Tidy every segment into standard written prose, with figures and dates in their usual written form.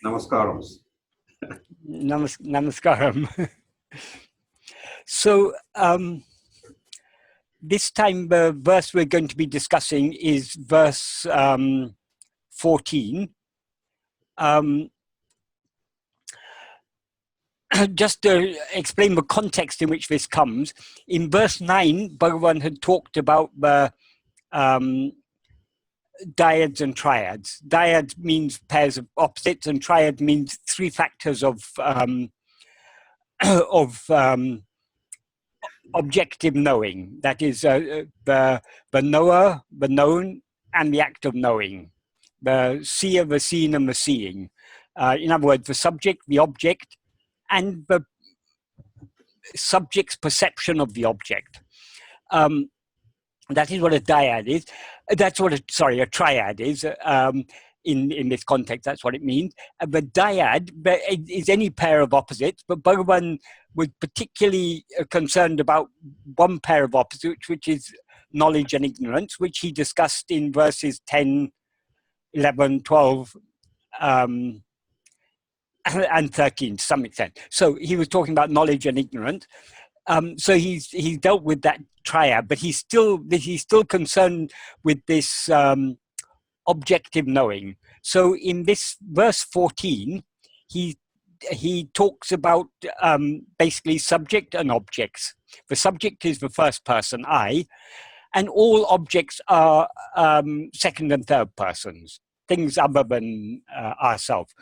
Namaskaram. Namaskaram. So this time the verse we're going to be discussing is verse 14. Just to explain the context in which this comes, in verse 9, Bhagavan had talked about the dyads and triads. Dyad means pairs of opposites, and triad means three factors of objective knowing. That is the knower, the known, and the act of knowing. The seer, the seen, and the seeing. In other words, the subject, the object, and the subject's perception of the object. That is what a dyad is. That's what a triad is. In this context, that's what it means. The dyad is any pair of opposites, but Bhagavan was particularly concerned about one pair of opposites, which is knowledge and ignorance, which he discussed in verses 10, 11, 12, and 13 to some extent. So he was talking about knowledge and ignorance. So he's dealt with that triad, but he's still concerned with this objective knowing. So in this verse 14, he talks about basically subject and objects. The subject is the first person, I, and all objects are second and third persons, things other than ourselves.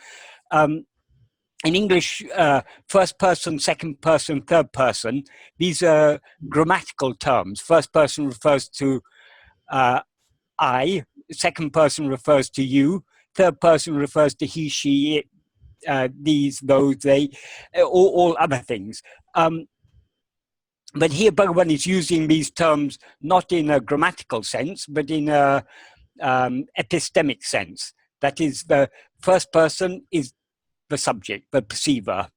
In English, first person, second person, third person, these are grammatical terms. First person refers to I, second person refers to you, third person refers to he, she, it, these, those, they, all other things. But here Bhagavan is using these terms not in a grammatical sense, but in a epistemic sense. That is, the first person is the subject, the perceiver.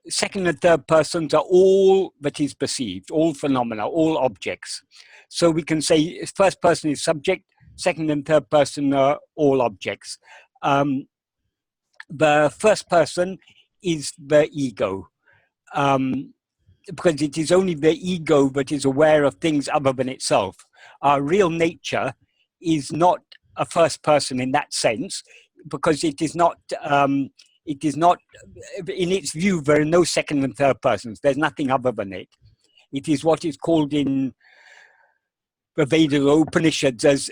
Second and third persons are all that is perceived, all phenomena, all objects. So we can say first person is subject, second and third person are all objects. The first person is the ego, because it is only the ego that is aware of things other than itself. Our real nature is not a first person in that sense, because it is not, in its view, there are no second and third persons. There's nothing other than it. It is what is called in the Vedas or Upanishads as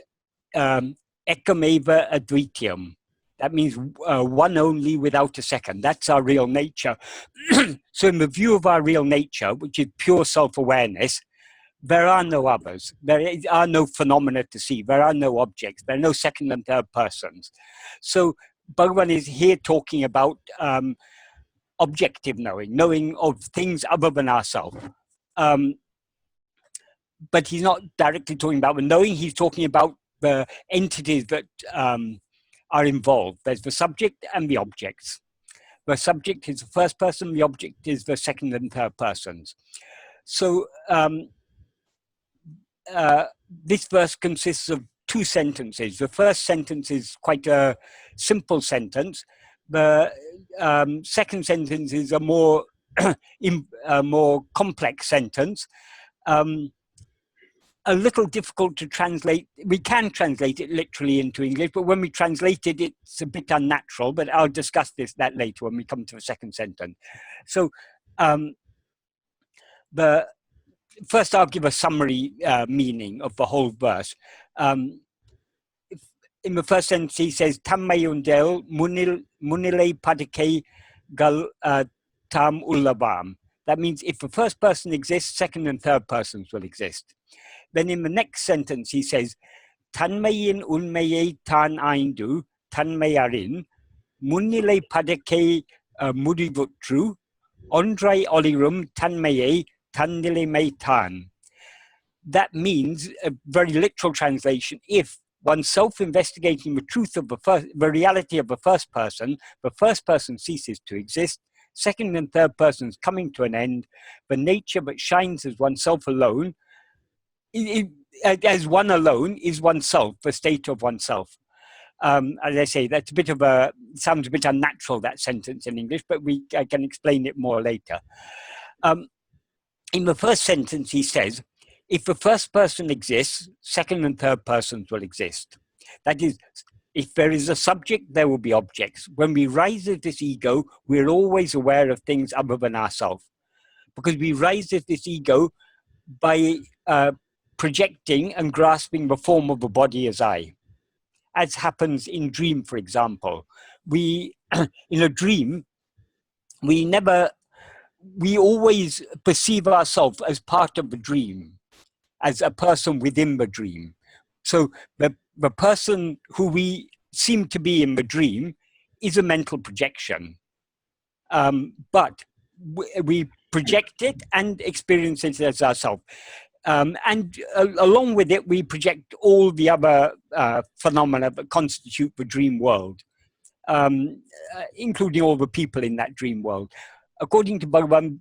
ekameva advitiyam. That means one only without a second. That's our real nature. So in the view of our real nature, which is pure self-awareness, there are no others. There are no phenomena to see. There are no objects. There are no second and third persons. So Bhagavan is here talking about objective knowing, knowing of things other than ourselves. But he's not directly talking about the knowing. He's talking about the entities that are involved. There's the subject and the objects. The subject is the first person, the object is the second and third persons. So this verse consists of two sentences. The first sentence is quite a simple sentence. The second sentence is a more, more complex sentence. A little difficult to translate. We can translate it literally into English, but when we translate it, it's a bit unnatural, but I'll discuss that later when we come to the second sentence. So first I'll give a summary meaning of the whole verse. In the first sentence, he says, taṉmaiyiṇḍēl muṇṉilai paḍarkkaigaḻ ḍāmuḷavān. That means if the first person exists, second and third persons will exist. Then in the next sentence, he says, taṉmaiyiṉ uṇmaiyai taṉāyndu, taṉmaiyaṟiṉ, muṇṉilai paḍarkkai muḍivuṭṛu, oṇḍṛāy oḻirum, taṉmaiyē, taṉnnilaimai. That means, a very literal translation, if one's self-investigating the truth of the reality of the first person ceases to exist, second and third persons coming to an end, the nature that shines as oneself alone, as one alone is oneself, the state of oneself. As I say, that's a bit of sounds a bit unnatural, that sentence in English, but I can explain it more later. In the first sentence, he says, if the first person exists, second and third persons will exist. That is, if there is a subject, there will be objects. When we rise as this ego, we're always aware of things other than ourselves, because we rise as this ego by projecting and grasping the form of the body as I. As happens in dream, for example. In a dream, we always perceive ourselves as part of the dream, as a person within the dream. So the person who we seem to be in the dream is a mental projection. But we project it and experience it as ourselves. And along with it, we project all the other phenomena that constitute the dream world, including all the people in that dream world. According to Bhagavan,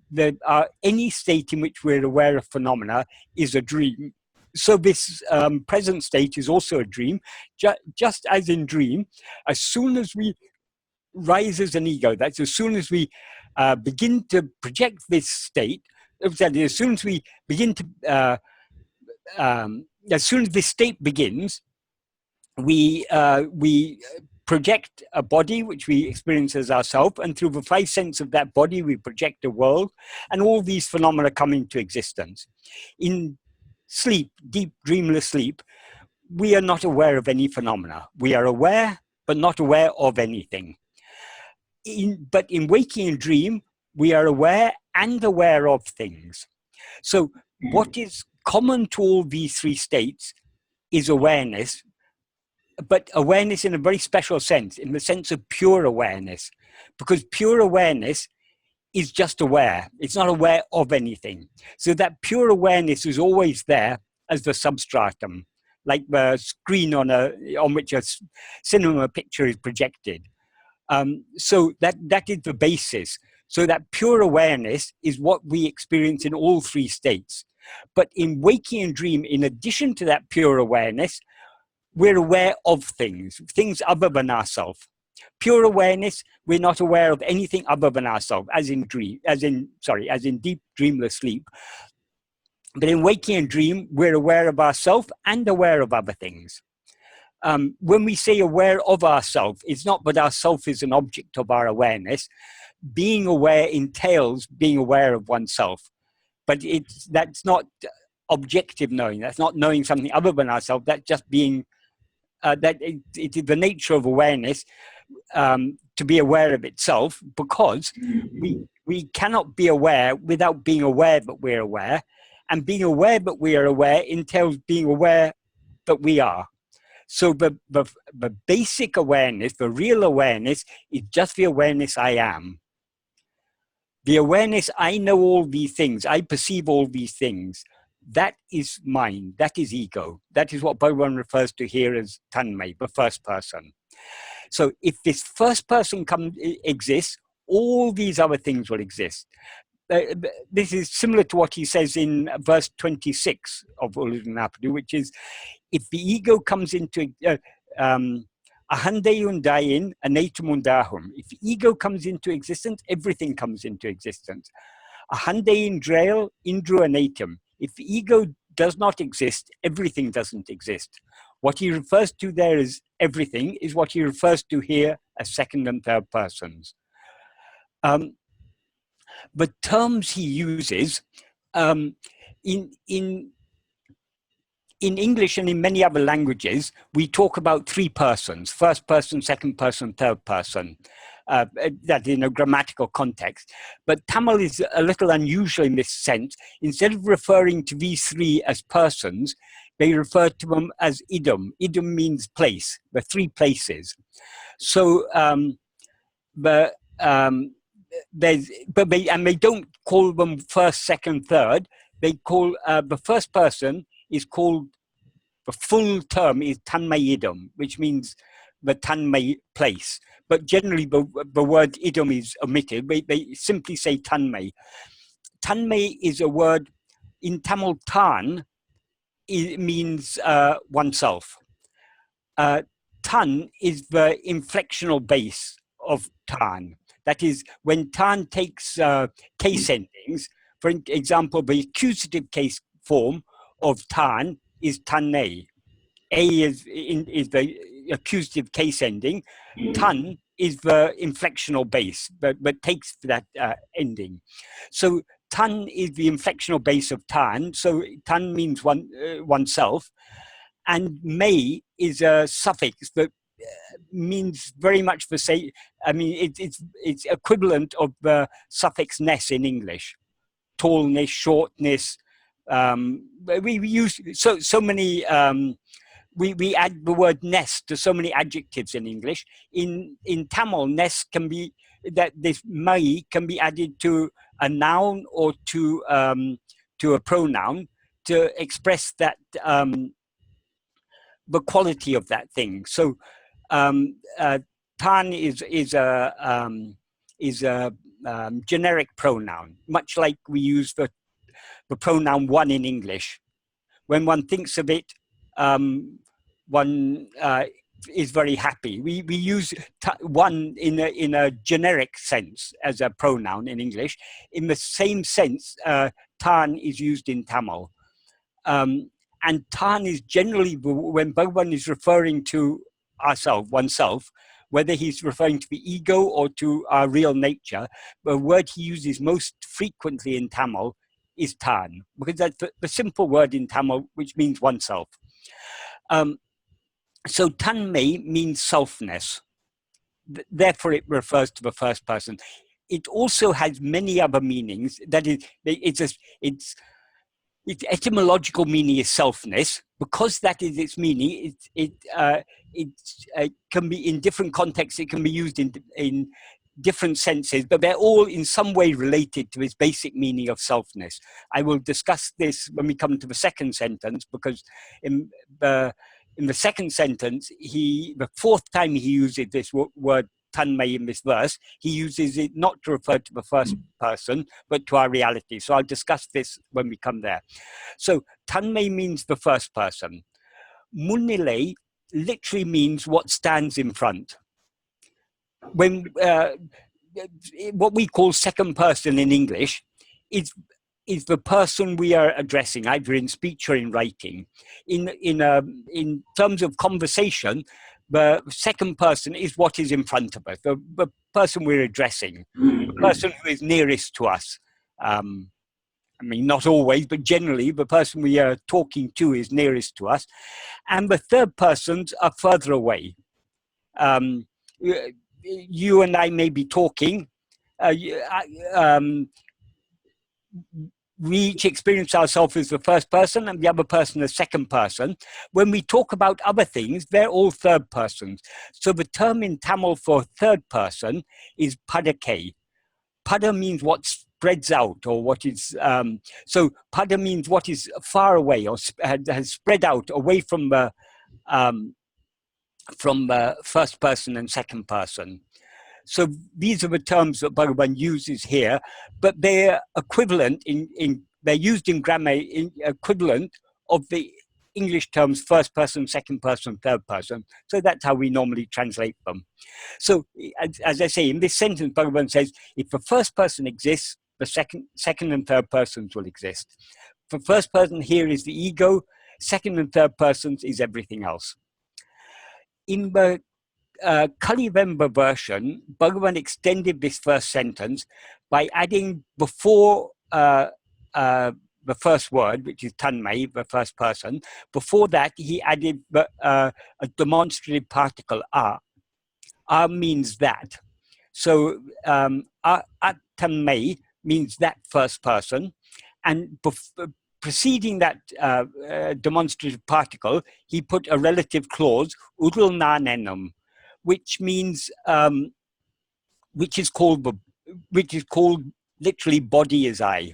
any state in which we're aware of phenomena is a dream. So this present state is also a dream. Just as in dream, as soon as we rise as an ego, that's as soon as we begin to project this state, as soon as we begin to, as soon as this state begins, we project a body which we experience as ourselves, and through the five senses of that body, we project a world, and all these phenomena come into existence. In sleep, deep dreamless sleep, we are not aware of any phenomena. We are aware, but not aware of anything. But in waking and dream, we are aware and aware of things. So what is common to all these three states is awareness, but awareness in a very special sense, in the sense of pure awareness, because pure awareness is just aware. It's not aware of anything. So that pure awareness is always there as the substratum, like the screen on which a cinema picture is projected. So that is the basis. So that pure awareness is what we experience in all three states. But in waking and dream, in addition to that pure awareness, we're aware of things other than ourselves. Pure awareness, we're not aware of anything other than ourselves, as in deep dreamless sleep. But in waking and dream, we're aware of ourselves and aware of other things. When we say aware of ourselves, it's not that ourself is an object of our awareness. Being aware entails being aware of oneself. But that's not objective knowing. That's not knowing something other than ourselves. That's just being, it is the nature of awareness to be aware of itself, because we cannot be aware without being aware that we're aware. And being aware that we are aware entails being aware that we are. So the basic awareness, the real awareness, is just the awareness I am. The awareness I know all these things, I perceive all these things, that is mine, that is ego. That is what Bhagavan refers to here as taṉmai, the first person. So if this first person exists, all these other things will exist. This is similar to what he says in verse 26 of Uḷḷadu Nāṛpadu, which is, if the ego comes into āyndu if the ego comes into existence, everything comes into existence. If the ego does not exist, everything doesn't exist. What he refers to there as everything is what he refers to here as second and third persons. The terms he uses in English and in many other languages, we talk about three persons: first person, second person, third person. That in a grammatical context. But Tamil is a little unusual in this sense. Instead of referring to these three as persons, they refer to them as idam. Idam means place, the three places. So they don't call them first, second, third. They call the first person is called, the full term is taṉmaiyidam, which means the taṉmai place. But generally the word idam is omitted. They simply say taṉmai. Taṉmai is a word in Tamil. Taṉ, it means oneself. taṉ is the inflectional base of taṉ. That is, when taṉ takes case endings, for example, the accusative case form of taṉ is taṉmai. A is the accusative case ending. Taṉ is the inflectional base, but takes that ending. So taṉ is the inflectional base of taṉ. So taṉ means oneself. And mai is a suffix that means very much the same. I mean, it's equivalent of the suffix ness in English, tallness, shortness. We use so many. We add the word ness to so many adjectives in English. In Tamil, ness can be that this mai can be added to a noun or to a pronoun to express that. The quality of that thing. So taṉ is a generic pronoun, much like we use the pronoun one in English. When one thinks of it, one is very happy. We use one in a generic sense as a pronoun in English. In the same sense, taṉ is used in Tamil. And taṉ is generally, when Bhagavan is referring to oneself, whether he's referring to the ego or to our real nature, the word he uses most frequently in Tamil is taṉ, because that's the simple word in Tamil, which means oneself. So taṉmai means selfness. Therefore, it refers to the first person. It also has many other meanings. That is, its etymological meaning is selfness. Because that is its meaning, it can be in different contexts. It can be used in different senses, but they're all in some way related to its basic meaning of selfness. I will discuss this when we come to the second sentence, because in the second sentence, the fourth time he uses this word taṉmai in this verse, he uses it not to refer to the first person, but to our reality. So I'll discuss this when we come there. So taṉmai means the first person. Muṇṉilai literally means what stands in front. When what we call second person in English is the person we are addressing, either in speech or in writing. In terms of conversation, the second person is what is in front of us, the person we're addressing, the person who is nearest to us. I mean, not always, but generally, the person we are talking to is nearest to us. And the third persons are further away. You and I may be talking. We each experience ourselves as the first person and the other person as second person. When we talk about other things, they're all third persons. So the term in Tamil for third person is Padacchēdam. Pada means what spreads out, or what is, so pada means what is far away or has spread out away from the first person and second person. So these are the terms that Bhagavan uses here, but they're equivalent they're used in grammar equivalent of the English terms first person, second person, third person. So that's how we normally translate them. So as I say, in this sentence, Bhagavan says, if the first person exists, the second and third persons will exist. The first person here is the ego, second and third persons is everything else. In the Kalivemba version, Bhagavan extended this first sentence by adding before the first word, which is taṉmai, the first person. Before that, he added a demonstrative particle, a. A means that. So taṉmai means that first person. And preceding that demonstrative particle, he put a relative clause, uḍlļadu, which means, which is called literally body is I.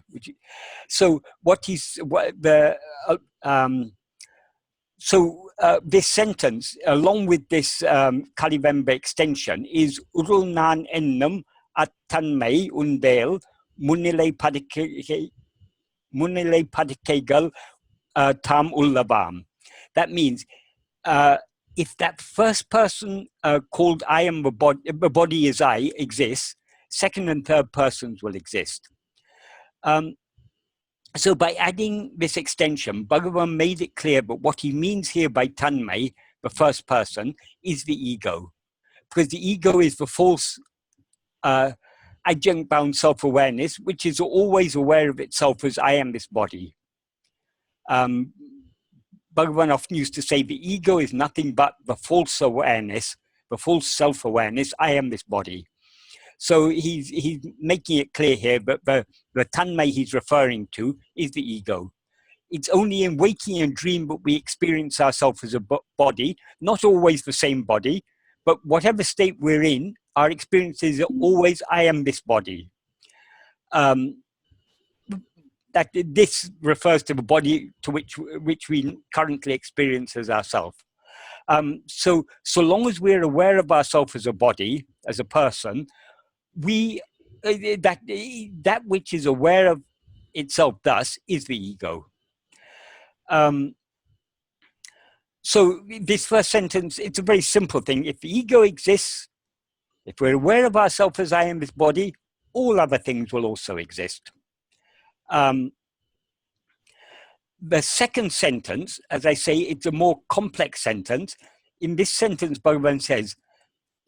So this sentence, along with this Kalivemba extension, is uḍlļadu Nāṛpadu uṇḍēl muṇṉilaipa ḍarkkai tāmuḷavān. That means if that first person called I am the body is I exists, second and third persons will exist. So by adding this extension, Bhagavan made it clear that what he means here by taṉmai, the first person, is the ego. Because the ego is the false adjunct-bound self-awareness, which is always aware of itself as I am this body. Bhagavan often used to say the ego is nothing but the false awareness, the false self-awareness, I am this body. So he's making it clear here that the taṉmai he's referring to is the ego. It's only in waking and dream that we experience ourselves as a body, not always the same body, but whatever state we're in, our experiences are always, I am this body. That this refers to the body to which we currently experience as ourselves. So long as we're aware of ourselves as a body, as a person, that which is aware of itself thus is the ego. So this first sentence, it's a very simple thing. If the ego exists, if we're aware of ourselves as I am this body, all other things will also exist. The second sentence, as I say, it's a more complex sentence. In this sentence, Bhagavan says,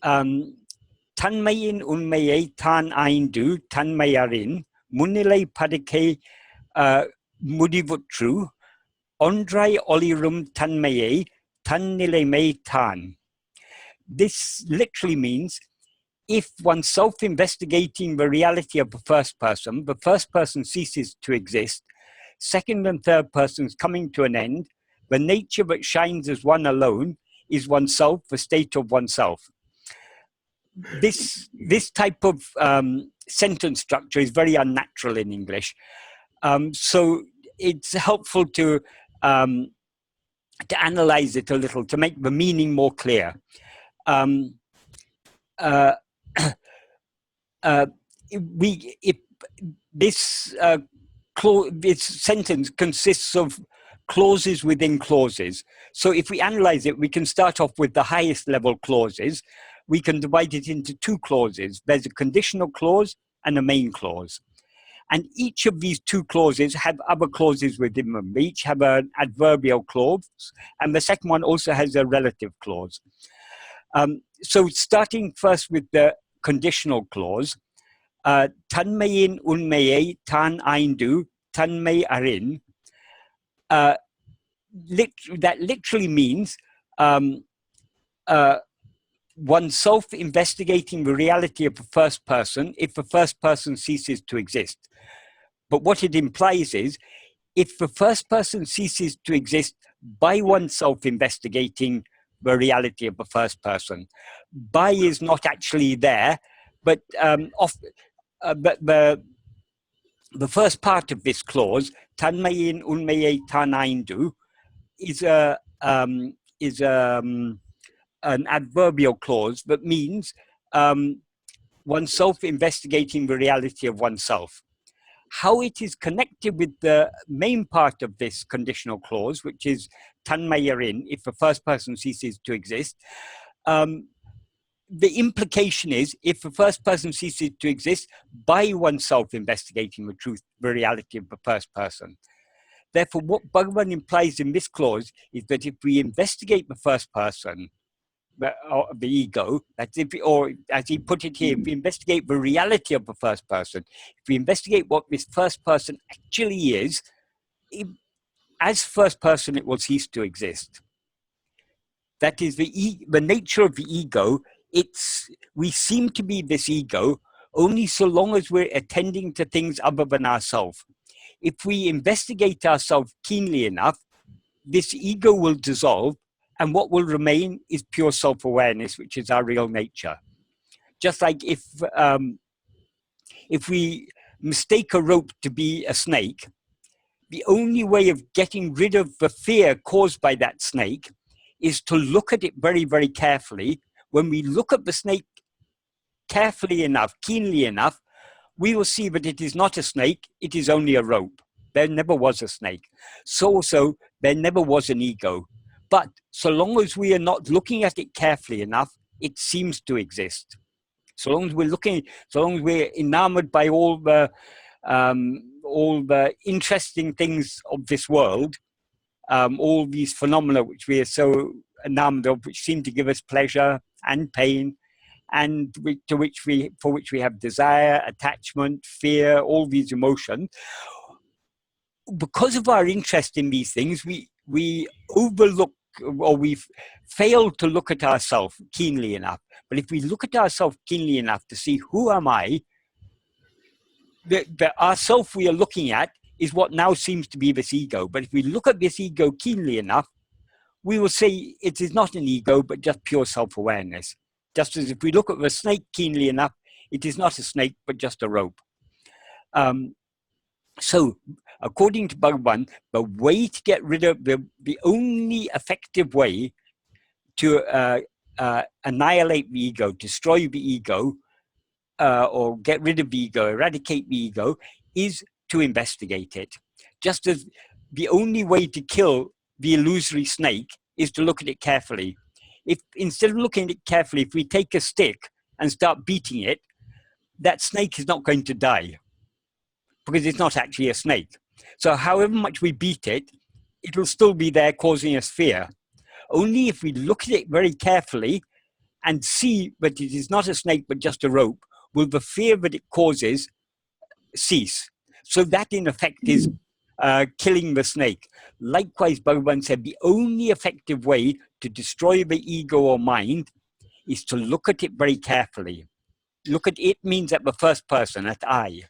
taṉmaiyiṉ uṇmaiyai taṉāyndu taṉmaiyaṟiṉ muṇṉilai Padacchēdam muḍivuṭṛu oṇḍṛāy oḻirum taṉmaiyi taṉnnilaimai tān. This literally means if one's self-investigating the reality of the first person ceases to exist, second and third persons coming to an end, the nature that shines as one alone is oneself, the state of oneself. This type of sentence structure is very unnatural in English. So it's helpful to analyze it a little, to make the meaning more clear. This sentence consists of clauses within clauses. So if we analyze it, we can start off with the highest level clauses. We can divide it into two clauses. There's a conditional clause and a main clause. And each of these two clauses have other clauses within them. They each have an adverbial clause, and the second one also has a relative clause. So starting first with the conditional clause, taṉmaiyiṉ uṇmaiyai taṉāyndu taṉmaiyaṛiṉ, that literally means oneself investigating the reality of the first person if the first person ceases to exist. But what it implies is, if the first person ceases to exist by oneself investigating the reality of the first person, by is not actually there, but the first part of this clause, taṉmaiyiṉ uṇmaiyai taṉāyndu, is an adverbial clause that means oneself investigating the reality of oneself. How it is connected with the main part of this conditional clause, which is taṉmaiyaṛiṉ, if the first person ceases to exist, the implication is, if the first person ceases to exist by oneself investigating the reality of the first person. Therefore, what Bhagavan implies in this clause is that if we investigate the first person, the ego, or as he put it here, if we investigate the reality of the first person, if we investigate what this first person actually is, as first person, it will cease to exist. That is the nature of the ego. We seem to be this ego only so long as we're attending to things other than ourselves. If we investigate ourselves keenly enough, this ego will dissolve, and what will remain is pure self-awareness, which is our real nature. Just like if we mistake a rope to be a snake, the only way of getting rid of the fear caused by that snake is to look at it very, very carefully. When we look at the snake carefully enough, keenly enough, we will see that it is not a snake, it is only a rope. There never was a snake. So also, there never was an ego. But so long as we are not looking at it carefully enough, it seems to exist. So long as we're looking, so long as we're enamored by all the interesting things of this world, all these phenomena which we are so enamored of, which seem to give us pleasure and pain, and for which we have desire, attachment, fear, all these emotions. Because of our interest in these things, we overlook, or we fail to look at ourselves keenly enough. But if we look at ourselves keenly enough to see, who am I? Our self we are looking at is what now seems to be this ego. But if we look at this ego keenly enough, we will see it is not an ego, but just pure self-awareness. Just as if we look at the snake keenly enough, it is not a snake, but just a rope. So, according to Bhagavan, the way to get rid of the only effective way to annihilate the ego, destroy the ego, or get rid of the ego, eradicate the ego, is to investigate it. Just as the only way to kill the illusory snake is to look at it carefully. If instead of looking at it carefully, if we take a stick and start beating it, that snake is not going to die, because it's not actually a snake. So however much we beat it, it will still be there causing us fear. Only if we look at it very carefully and see that it is not a snake but just a rope, will the fear that it causes cease. So that in effect is killing the snake. Likewise, Bhagavan said the only effective way to destroy the ego or mind is to look at it very carefully. Look at it means at the first person, at I.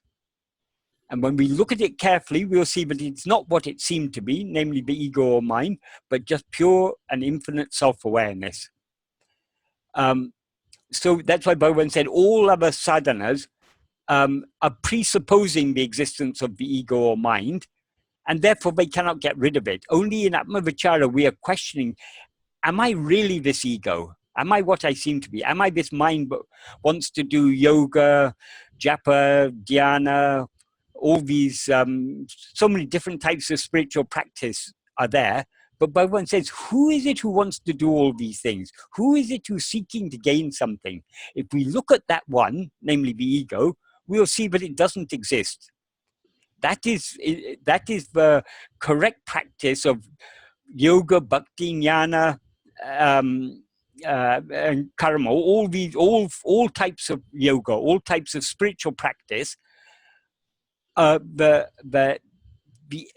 And when we look at it carefully, we'll see that it's not what it seemed to be, namely the ego or mind, but just pure and infinite self-awareness. So that's why Bhagavan said all other sadhanas are presupposing the existence of the ego or mind, and therefore they cannot get rid of it. Only in Atma-vichara we are questioning, am I really this ego? Am I what I seem to be? Am I this mind that wants to do yoga, japa, dhyana, all these, so many different types of spiritual practice are there. But Bhagavan says, who is it who wants to do all these things? Who is it who's seeking to gain something? If we look at that one, namely the ego, we'll see that it doesn't exist. That is the correct practice of yoga, bhakti, jnana, and karma. All types of yoga, all types of spiritual practice. The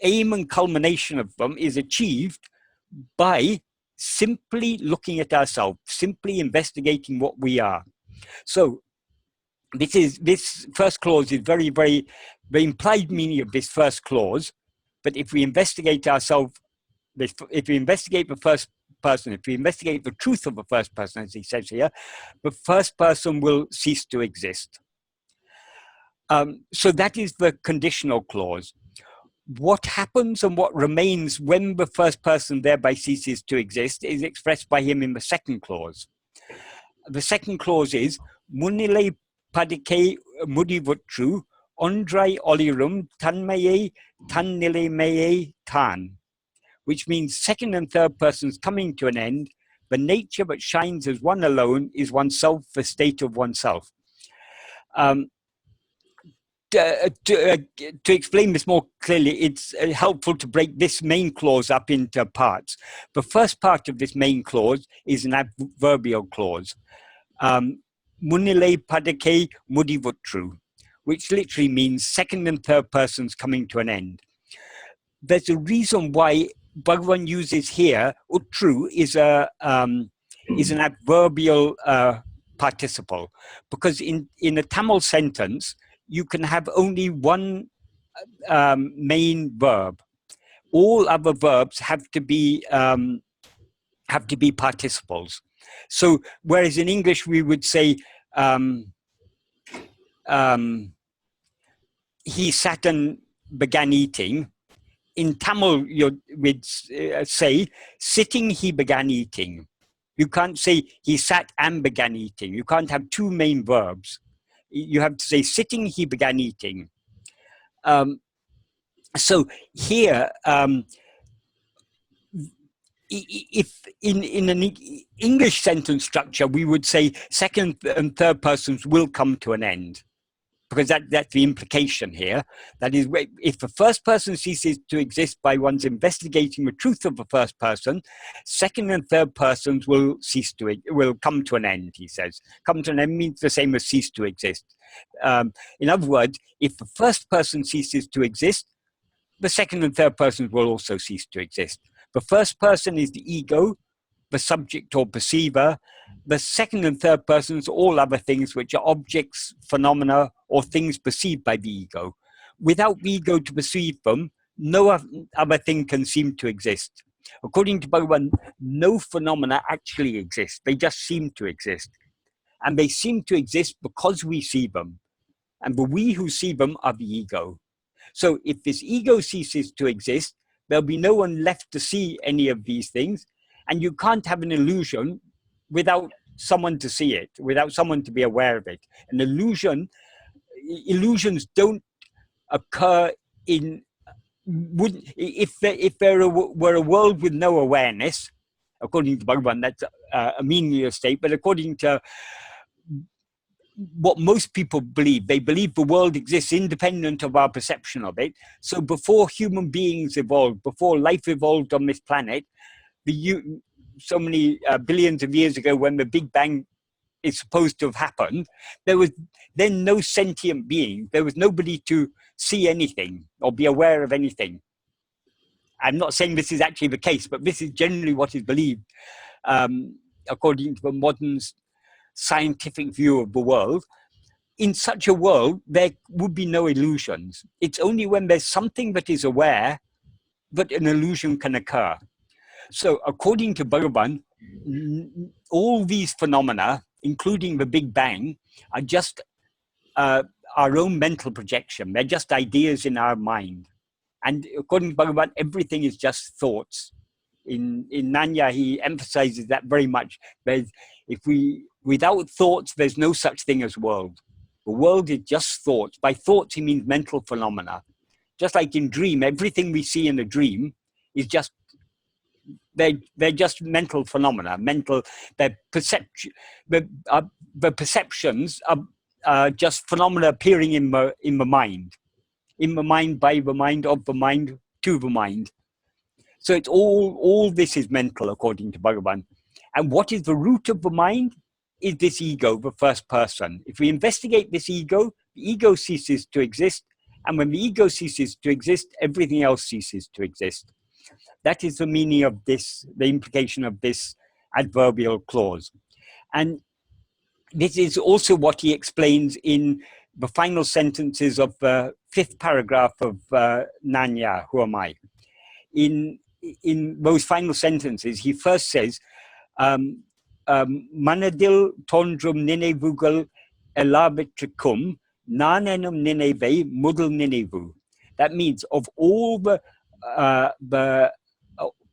aim and culmination of them is achieved by simply looking at ourselves, simply investigating what we are. So this first clause is very, very, the implied meaning of this first clause. But if we investigate ourselves, if we investigate the first person, if we investigate the truth of the first person, as he says here, the first person will cease to exist. So that is the conditional clause. What happens and what remains when the first person thereby ceases to exist is expressed by him in the second clause. The second clause is muṇṉilaipa muḍivuṭṛu oṇḍṛāy oḻirum taṉmaiyi taṉnnilaimai tān, which means second and third persons coming to an end. The nature that shines as one alone is oneself, the state of oneself. To explain this more clearly, it's helpful to break this main clause up into parts. The first part of this main clause is an adverbial clause, muṇṉilaipa muḍivuṭṛu, which literally means second and third persons coming to an end. There's a reason why Bhagavan uses here uṭṭru is an adverbial participle, because in a Tamil sentence you can have only one main verb. All other verbs have to be participles. So whereas in English we would say he sat and began eating, in Tamil we'd say sitting he began eating. You can't say he sat and began eating. You can't have two main verbs. You have to say sitting he began eating. So here if in an English sentence structure, we would say second and third persons will come to an end, because that's the implication here. That is, if the first person ceases to exist by one's investigating the truth of the first person, second and third persons will come to an end, he says. Come to an end means the same as cease to exist. In other words, if the first person ceases to exist, the second and third persons will also cease to exist. The first person is the ego, the subject or perceiver. The second and third persons, all other things which are objects, phenomena, or things perceived by the ego. Without the ego to perceive them, no other thing can seem to exist. According to Bhagavan, no phenomena actually exist. They just seem to exist. And they seem to exist because we see them. And the we who see them are the ego. So if this ego ceases to exist, there'll be no one left to see any of these things. And you can't have an illusion without someone to see it, without someone to be aware of it. An illusions don't occur if there were a world with no awareness, according to Bhagavan, that's a meaningless state, but according to what most people believe, they believe the world exists independent of our perception of it. So before human beings evolved, before life evolved on this planet, so many billions of years ago, when the Big Bang is supposed to have happened, there was then no sentient being. There was nobody to see anything or be aware of anything. I'm not saying this is actually the case, but this is generally what is believed according to the modern scientific view of the world. In such a world, there would be no illusions. It's only when there's something that is aware that an illusion can occur. So according to Bhagavan, all these phenomena, including the Big Bang, are just our own mental projection. They're just ideas in our mind. And according to Bhagavan, everything is just thoughts. In Nanya, he emphasizes that very much. Without thoughts, there's no such thing as world. The world is just thoughts. By thoughts, he means mental phenomena. Just like in dream, everything we see in a dream is just, they're just mental phenomena. The perceptions are just phenomena appearing in the mind. In the mind, by the mind, of the mind, to the mind. So it's all this is mental, according to Bhagavan. And what is the root of the mind? Is this ego, the first person. If we investigate this ego, the ego ceases to exist. And when the ego ceases to exist, everything else ceases to exist. That is the meaning of this, the implication of this adverbial clause. And this is also what he explains in the final sentences of the fifth paragraph of Nanya, who am I? In those final sentences, he first says, Manadil tondrum ninevugal elabitricum nanenum nineve mudl ninevu. That means of all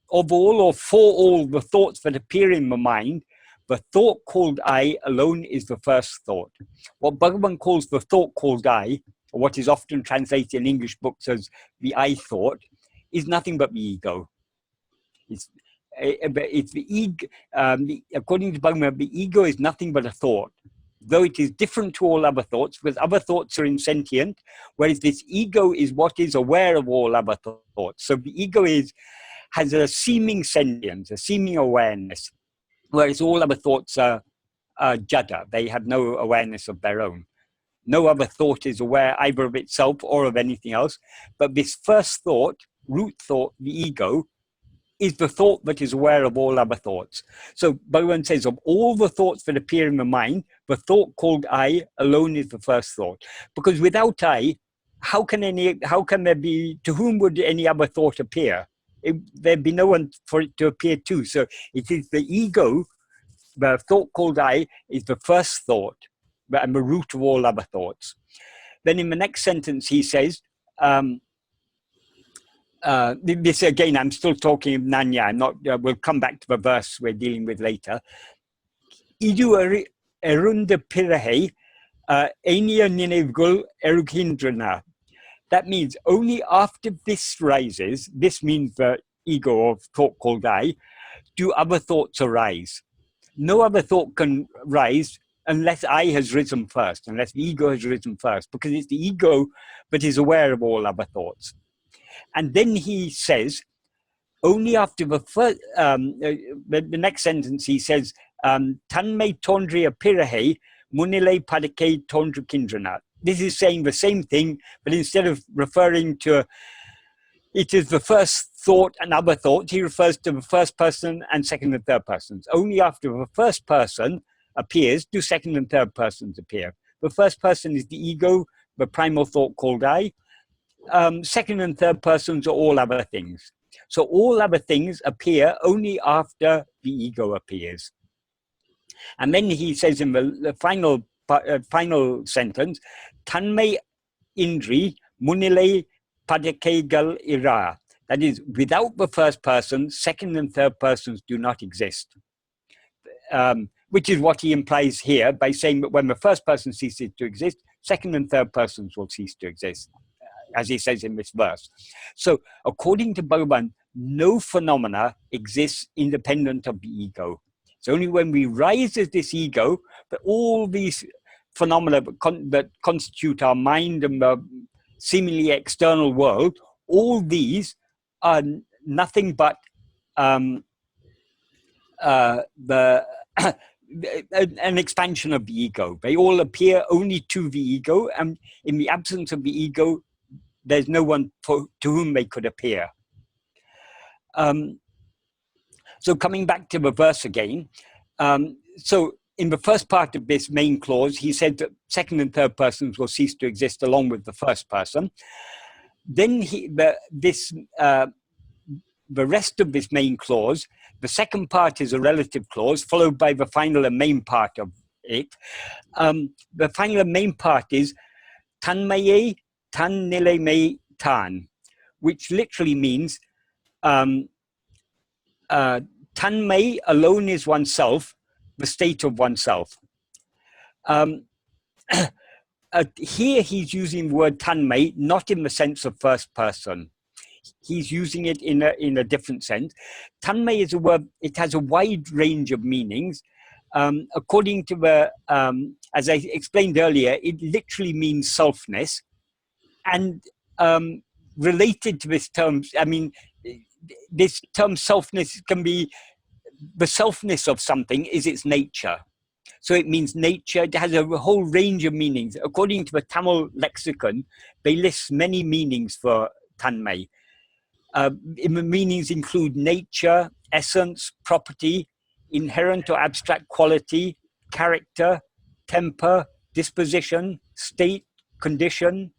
or for all the thoughts that appear in the mind, the thought called I alone is the first thought. What Bhagavan calls the thought called I, or what is often translated in English books as the I thought, is nothing but the ego. It's the ego. According to Bhagavan, the ego is nothing but a thought, though it is different to all other thoughts, because other thoughts are insentient, whereas this ego is what is aware of all other thoughts. So the ego has a seeming sentience, a seeming awareness, whereas all other thoughts are jada. They have no awareness of their own. No other thought is aware either of itself or of anything else. But this first thought, root thought, the ego, is the thought that is aware of all other thoughts. So Bhagavan says, of all the thoughts that appear in the mind, the thought called I alone is the first thought. Because without I, how can there be, to whom would any other thought appear? There'd be no one for it to appear to. So it is the ego, the thought called I, is the first thought, and the root of all other thoughts. Then in the next sentence, he says, this again, I'm still talking of Nanya. I'm not. We'll come back to the verse we're dealing with later. Idu erunda pirahe enia ninevgul erugindrana. That means only after this rises. This means the ego of thought called I. do other thoughts arise. No other thought can rise unless I has risen first, unless the ego has risen first, because it's the ego that is aware of all other thoughts. And then he says, only after the first, the next sentence he says, taṉmai tondriya pirahe, muṇṉilai Padacchēdam tondru kindrana. This is saying the same thing, but instead of referring to it is the first thought and other thoughts, he refers to the first person and second and third persons. Only after the first person appears do second and third persons appear. The first person is the ego, the primal thought called I. Second and third persons are all other things. So all other things appear only after the ego appears. And then he says in the final sentence, taṉmaiyiṉ muṇṉilai paḍarkkaigaḻ ira. That is, without the first person, second and third persons do not exist. Which is what he implies here by saying that when the first person ceases to exist, second and third persons will cease to exist, as he says in this verse. So according to Bhagavan, no phenomena exists independent of the ego. It's only when we rise as this ego that all these phenomena that constitute our mind and the seemingly external world, all these are nothing but an expansion of the ego. They all appear only to the ego, and in the absence of the ego, there's no one to whom they could appear. So coming back to the verse again, so in the first part of this main clause, he said that second and third persons will cease to exist along with the first person. Then the rest of this main clause, the second part is a relative clause, followed by the final and main part of it. The final and main part is taṉmaiyayi, taṉnilaimai, taṉ, which literally means taṉmai alone is oneself, the state of oneself. Here he's using the word taṉmai not in the sense of first person. He's using it in a different sense. Taṉmai is a word, it has a wide range of meanings. According to the, as I explained earlier, it literally means selfness. And related to this term, I mean, this term selfness can be, the selfness of something is its nature. So it means nature. It has a whole range of meanings. According to the Tamil lexicon, they list many meanings for taṉmai. The meanings include nature, essence, property, inherent or abstract quality, character, temper, disposition, state, condition,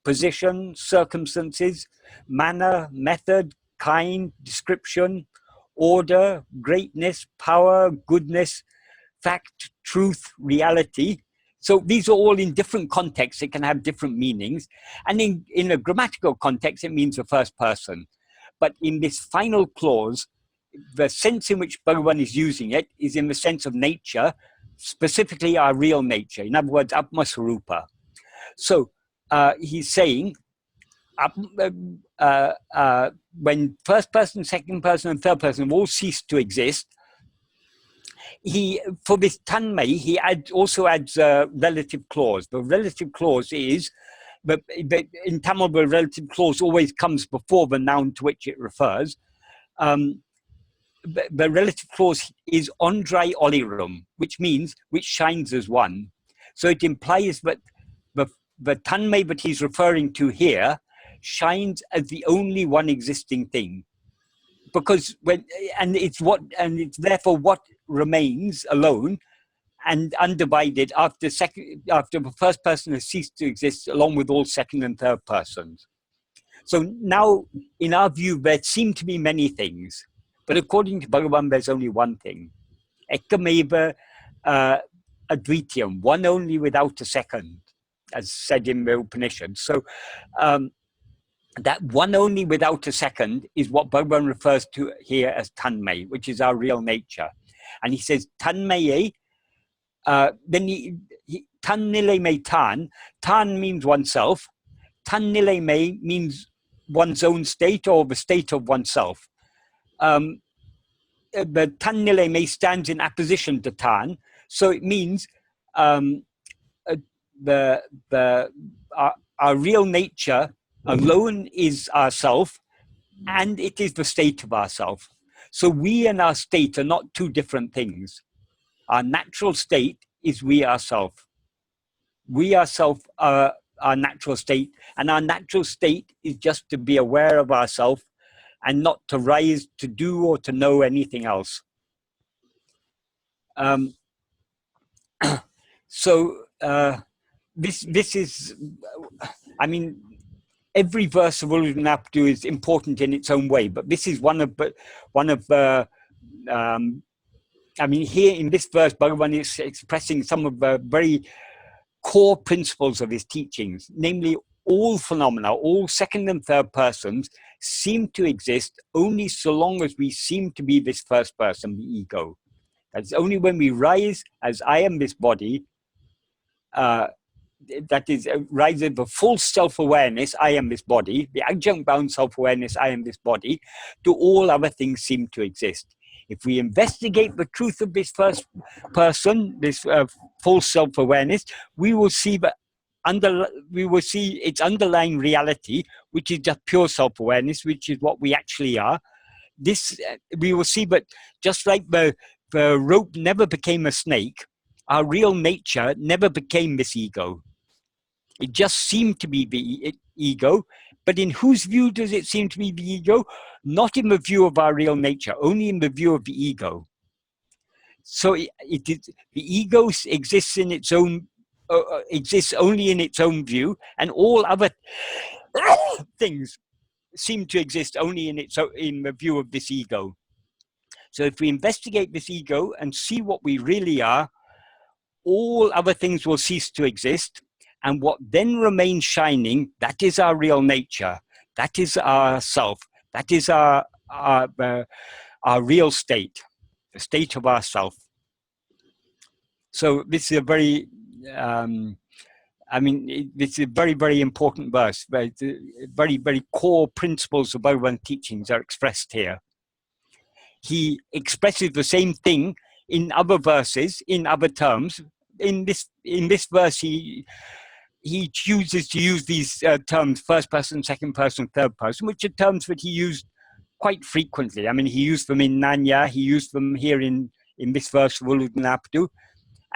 position, circumstances, manner, method, kind, description, order, greatness, power, goodness, fact, truth, reality. So these are all in different contexts. It can have different meanings. And in a grammatical context, it means the first person. But in this final clause, the sense in which Bhagavan is using it is in the sense of nature, specifically our real nature. In other words, Atma-vichara. So he's saying, when first person, second person, and third person have all ceased to exist, for this taṉmai, he also adds a relative clause. The relative clause is, but in Tamil, the relative clause always comes before the noun to which it refers. The relative clause is oṇḍṛāyoḻirun, which means which shines as one. So it implies that the taṉmai that he's referring to here shines as the only one existing thing. Because it's therefore what remains alone and undivided after the first person has ceased to exist, along with all second and third persons. So now, in our view, there seem to be many things, but according to Bhagavan, there's only one thing. Ekkameva advitiyam, one only without a second, as said in the Upanishad. So that one only without a second is what Bhagavan refers to here as taṉmai, which is our real nature. And he says, taṉmaiyē, then taṉnilaimai taṉ means oneself, taṉnilaimai means one's own state or the state of oneself. the taṉnilaimai stands in apposition to taṉ, so it means the our real nature alone is ourself, and it is the state of ourself. So we and our state are not two different things. Our natural state is we ourself. We ourself are our natural state, and our natural state is just to be aware of ourself and not to rise to do or to know anything else. This is, I mean, every verse of uḷḷadu Nāṛpadu is important in its own way, but this is one of the I mean, here in this verse, Bhagavan is expressing some of the very core principles of his teachings, namely all phenomena, all second and third persons seem to exist only so long as we seem to be this first person, the ego. That's only when we rise as I am this body, that is, rise of the full self-awareness, I am this body, the adjunct-bound self-awareness, I am this body, do all other things seem to exist. If we investigate the truth of this first person, this full self-awareness, we will see that we will see its underlying reality, which is just pure self-awareness, which is what we actually are. This we will see that just like the rope never became a snake, our real nature never became this ego. It just seemed to be the ego, but in whose view does it seem to be the ego? Not in the view of our real nature, only in the view of the ego. So the ego exists in its own, exists only in its own view, and all other things seem to exist only in the view of this ego. So if we investigate this ego and see what we really are, all other things will cease to exist, and what then remains shining, that is our real nature, that is our self, that is our real state, the state of ourself. So this is a very, I mean, this is a very, very important verse. Very, very core principles of Bhagavan teachings are expressed here. He expresses the same thing in other verses, in other terms. In this verse, he chooses to use these terms, first person, second person, third person, which are terms that he used quite frequently. I mean, he used them in Nanya, he used them here in this verse of uḷḷadu Nāṛpadu.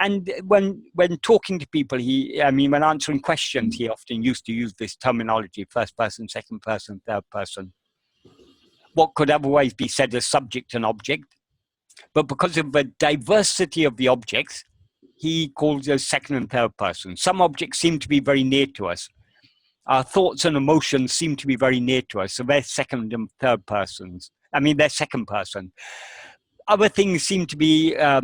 And when talking to people, when answering questions, he often used to use this terminology, first person, second person, third person. What could otherwise be said as subject and object. But because of the diversity of the objects, he calls us second and third person. Some objects seem to be very near to us. Our thoughts and emotions seem to be very near to us. So they're second and third persons. I mean, they're second person. Other things seem to be our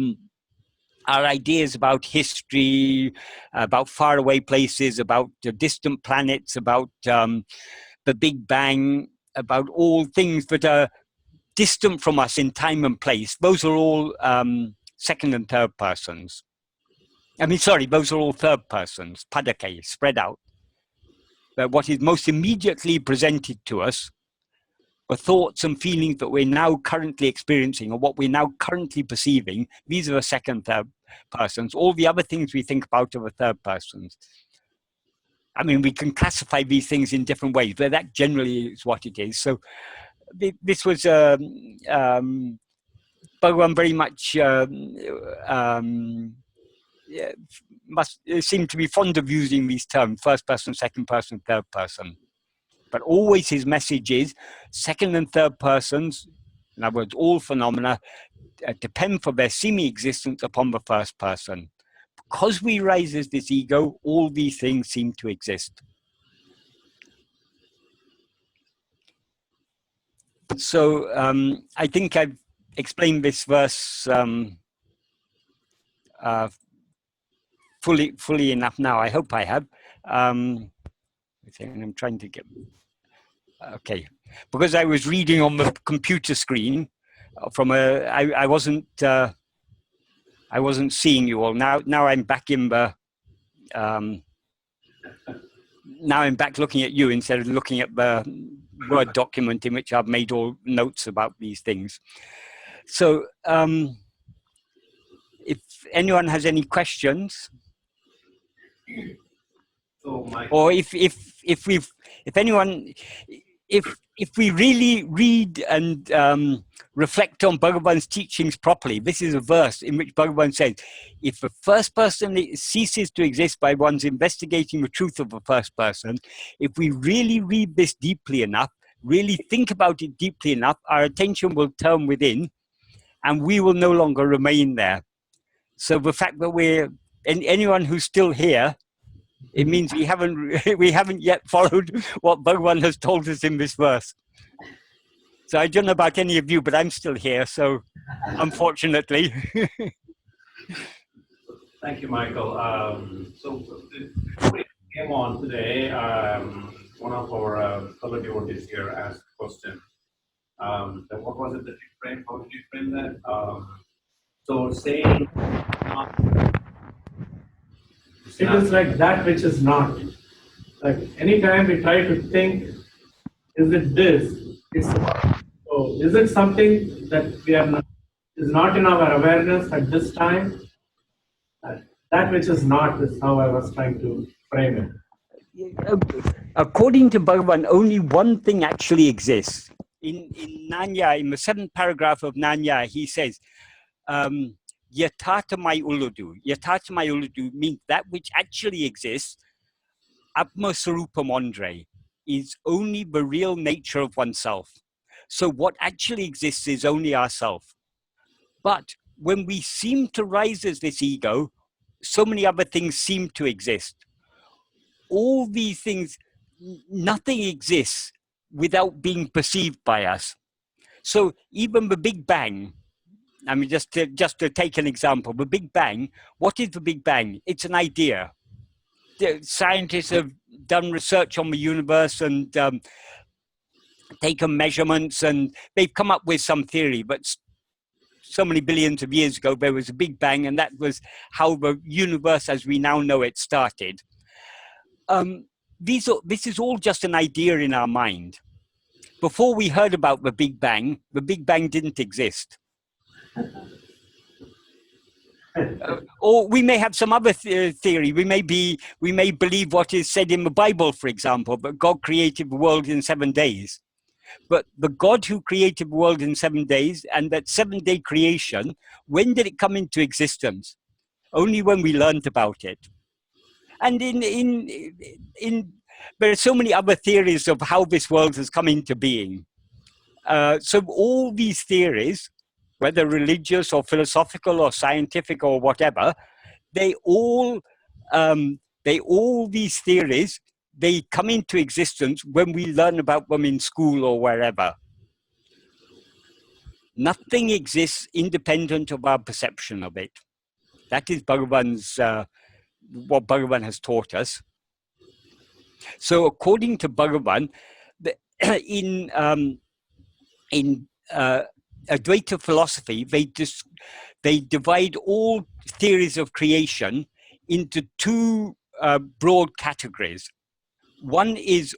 ideas about history, about faraway places, about distant planets, about the Big Bang, about all things that are distant from us in time and place. Those are all second and third persons. I mean, sorry, those are all third persons, Padacchēdam, spread out. But what is most immediately presented to us, the thoughts and feelings that we're now currently experiencing, or what we're now currently perceiving, these are the second, third persons. All the other things we think about are the third persons. I mean, we can classify these things in different ways, but that generally is what it is. So this was Bhagavan very much must seem to be fond of using these terms, first person, second person, third person. But always his message is second and third persons, in other words, all phenomena depend for their seeming existence upon the first person. Because we rise as this ego, all these things seem to exist. So I think I've explained this verse fully enough now. I hope I have. I'm trying to get, okay. Because I was reading on the computer screen from I wasn't seeing you all. Now I'm back in the, now I'm back looking at you instead of looking at the Word document in which I've made all notes about these things. So if anyone has any questions, or if we really read and reflect on Bhagavan's teachings properly, this is a verse in which Bhagavan says, if the first person ceases to exist by one's investigating the truth of the first person, if we really read this deeply enough, really think about it deeply enough, our attention will turn within and we will no longer remain there. So the fact that anyone who's still here, it means we haven't yet followed what Bhagavan has told us in this verse. So I don't know about any of you, but I'm still here, so unfortunately. Thank you, Michael. So before we came on today, one of our fellow devotees here asked a question. What was it that you framed? How did you frame that? So saying it is like that which is not. Like anytime we try to think, is it this? It's so is it something that we are not, is not in our awareness at this time? That which is not is how I was trying to frame it. According to Bhagavan, only one thing actually exists. In Nāṇya, in the 7th paragraph of Nāṇya, he says, Yatātmaiyuḻļadu means that which actually exists, Atma-vichara, is only the real nature of oneself. So what actually exists is only ourself. But when we seem to rise as this ego, so many other things seem to exist. All these things, nothing exists without being perceived by us. So even the Big Bang, I mean, just to take an example, the Big Bang, what is the Big Bang? It's an idea. The scientists have done research on the universe and taken measurements, and they've come up with some theory, but so many billions of years ago, there was a Big Bang, and that was how the universe as we now know it started. This is all just an idea in our mind. Before we heard about the Big Bang didn't exist. Or we may have some other theory. We may believe what is said in the Bible, for example, that God created the world in 7 days. But the God who created the world in 7 days, and that 7-day creation, when did it come into existence? Only when we learned about it. And there are so many other theories of how this world has come into being. So all these theories, whether religious or philosophical or scientific or whatever, these theories, they come into existence when we learn about them in school or wherever. Nothing exists independent of our perception of it. That is Bhagavan's, what Bhagavan has taught us. So according to Bhagavan, in Advaita philosophy, they divide all theories of creation into two broad categories. One is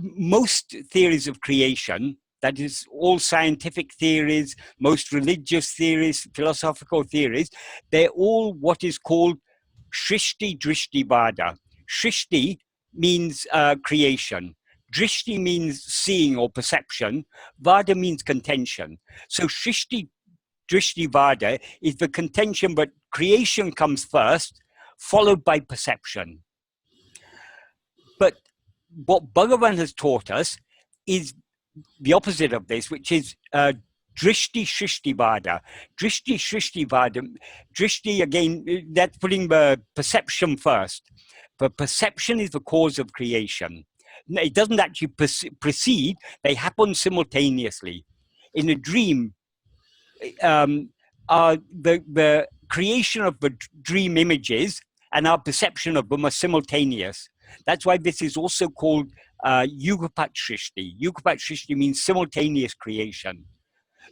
most theories of creation, that is all scientific theories, most religious theories, philosophical theories, they're all what is called Srishti Drishti Vada. Srishti means creation. Drishti means seeing or perception. Vada means contention. So Srishti Drishti Vada is the contention that creation comes first, followed by perception. But what Bhagavan has taught us is the opposite of this, which is Drishti Shrishti Vada. Drishti Shrishti Vada. Drishti, again, that's putting the perception first. The perception is the cause of creation. It doesn't actually precede, they happen simultaneously. In a dream, the creation of the dream images and our perception of them are simultaneous. That's why this is also called Yugapat Shrishti. Yugapat Shrishti means simultaneous creation.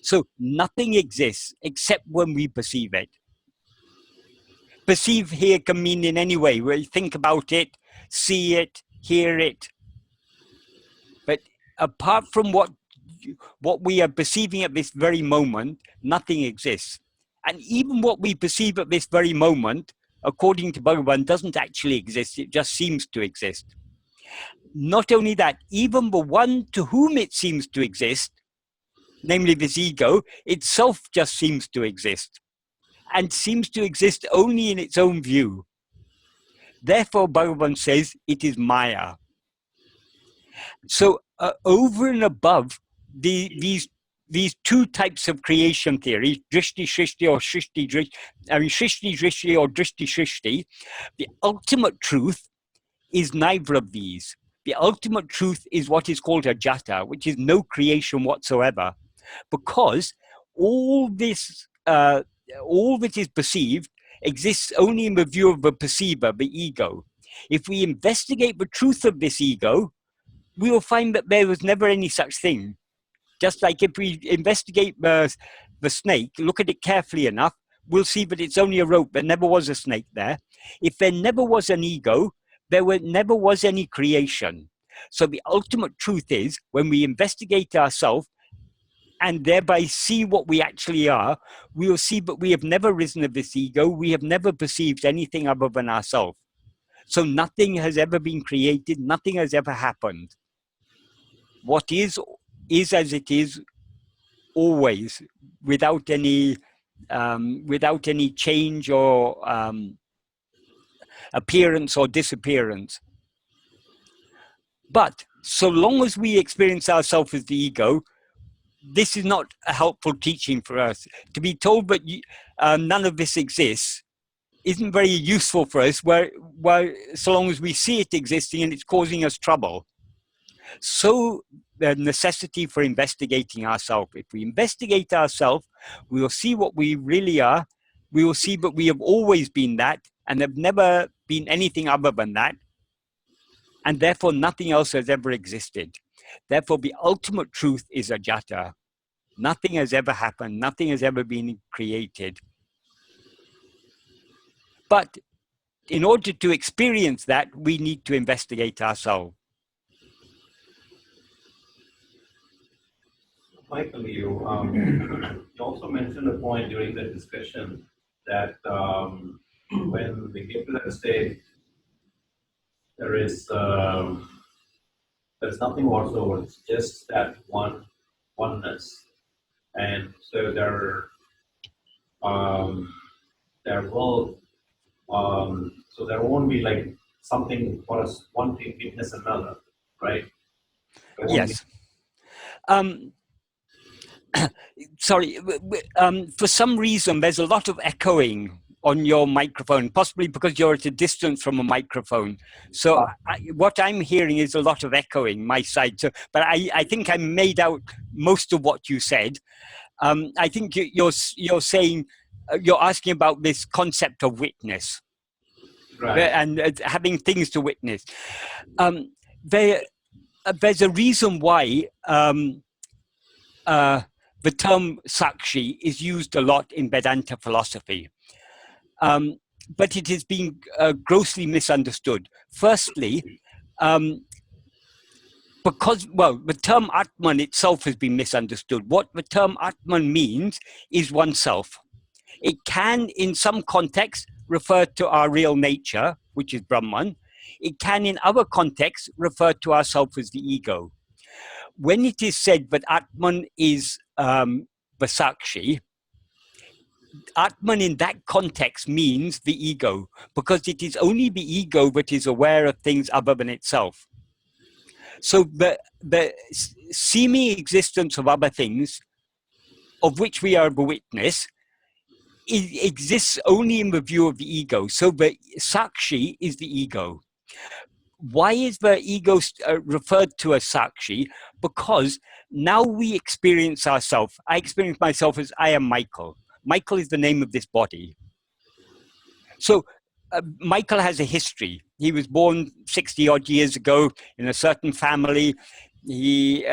So nothing exists except when we perceive it. Perceive here can mean in any way, where you think about it, see it, hear it. But apart from what what we are perceiving at this very moment, nothing exists. And even what we perceive at this very moment, according to Bhagavan, doesn't actually exist. It just seems to exist. Not only that, even the one to whom it seems to exist, namely this ego, itself just seems to exist, and seems to exist only in its own view. Therefore, Bhagavan says it is Maya. So over and above these two types of creation theory, Drishti Shrishti or Shrishti Drishti, Shrishti Drishti or Drishti Shrishti, the ultimate truth is neither of these. The ultimate truth is what is called a jata, which is no creation whatsoever, because all this, all that is perceived exists only in the view of the perceiver, the ego. If we investigate the truth of this ego, we will find that there was never any such thing. Just like if we investigate the snake, look at it carefully enough, we'll see that it's only a rope. There never was a snake there. If there never was an ego, never was any creation. So the ultimate truth is, when we investigate ourselves and thereby see what we actually are, we will see that we have never risen of this ego. We have never perceived anything other than ourselves. So nothing has ever been created. Nothing has ever happened. What is as it is always, without any change or appearance or disappearance. But so long as we experience ourselves as the ego, this is not a helpful teaching for us. To be told that none of this exists isn't very useful for us, so long as we see it existing and it's causing us trouble. So the necessity for investigating ourselves. If we investigate ourselves, we will see what we really are. We will see that we have always been that and have never been anything other than that. And therefore, nothing else has ever existed. Therefore, the ultimate truth is ajata. Nothing has ever happened. Nothing has ever been created. But in order to experience that, we need to investigate ourselves. Michael, you also mentioned a point during the discussion that when we get to that state, there's nothing whatsoever. It's just that oneness, and so there won't be like something for us, one thing witness another, right? Yes. Sorry, for some reason, there's a lot of echoing on your microphone, possibly because you're at a distance from a microphone. So what I'm hearing is a lot of echoing my side. So, but I think I made out most of what you said. I think you're saying, you're asking about this concept of witness, Right. and having things to witness. There's a reason why the term sakshi is used a lot in Vedanta philosophy, but it is being grossly misunderstood. Firstly, because, well, the term Atman itself has been misunderstood. What the term Atman means is oneself. It can, in some contexts, refer to our real nature, which is Brahman. It can, in other contexts, refer to ourself as the ego. When it is said that Atman is Vasakshi, Atman in that context means the ego, because it is only the ego that is aware of things other than itself. So the seeming existence of other things, of which we are the witness, it exists only in the view of the ego. So the Sakshi is the ego. Why is the ego referred to as Sakshi? Because now we experience ourselves. I experience myself as I am Michael. Michael is the name of this body. So Michael has a history. He was born 60 odd years ago in a certain family. He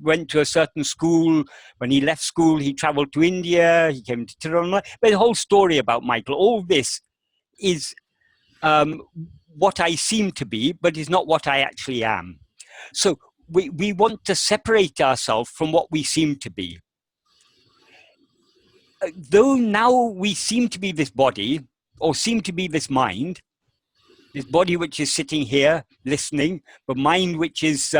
went to a certain school. When he left school, he traveled to India. He came to Tirunelveli. There's a whole story about Michael. All this is what I seem to be, but is not what I actually am. So we want to separate ourselves from what we seem to be. Though now we seem to be this body, or seem to be this mind, this body which is sitting here listening, the mind which is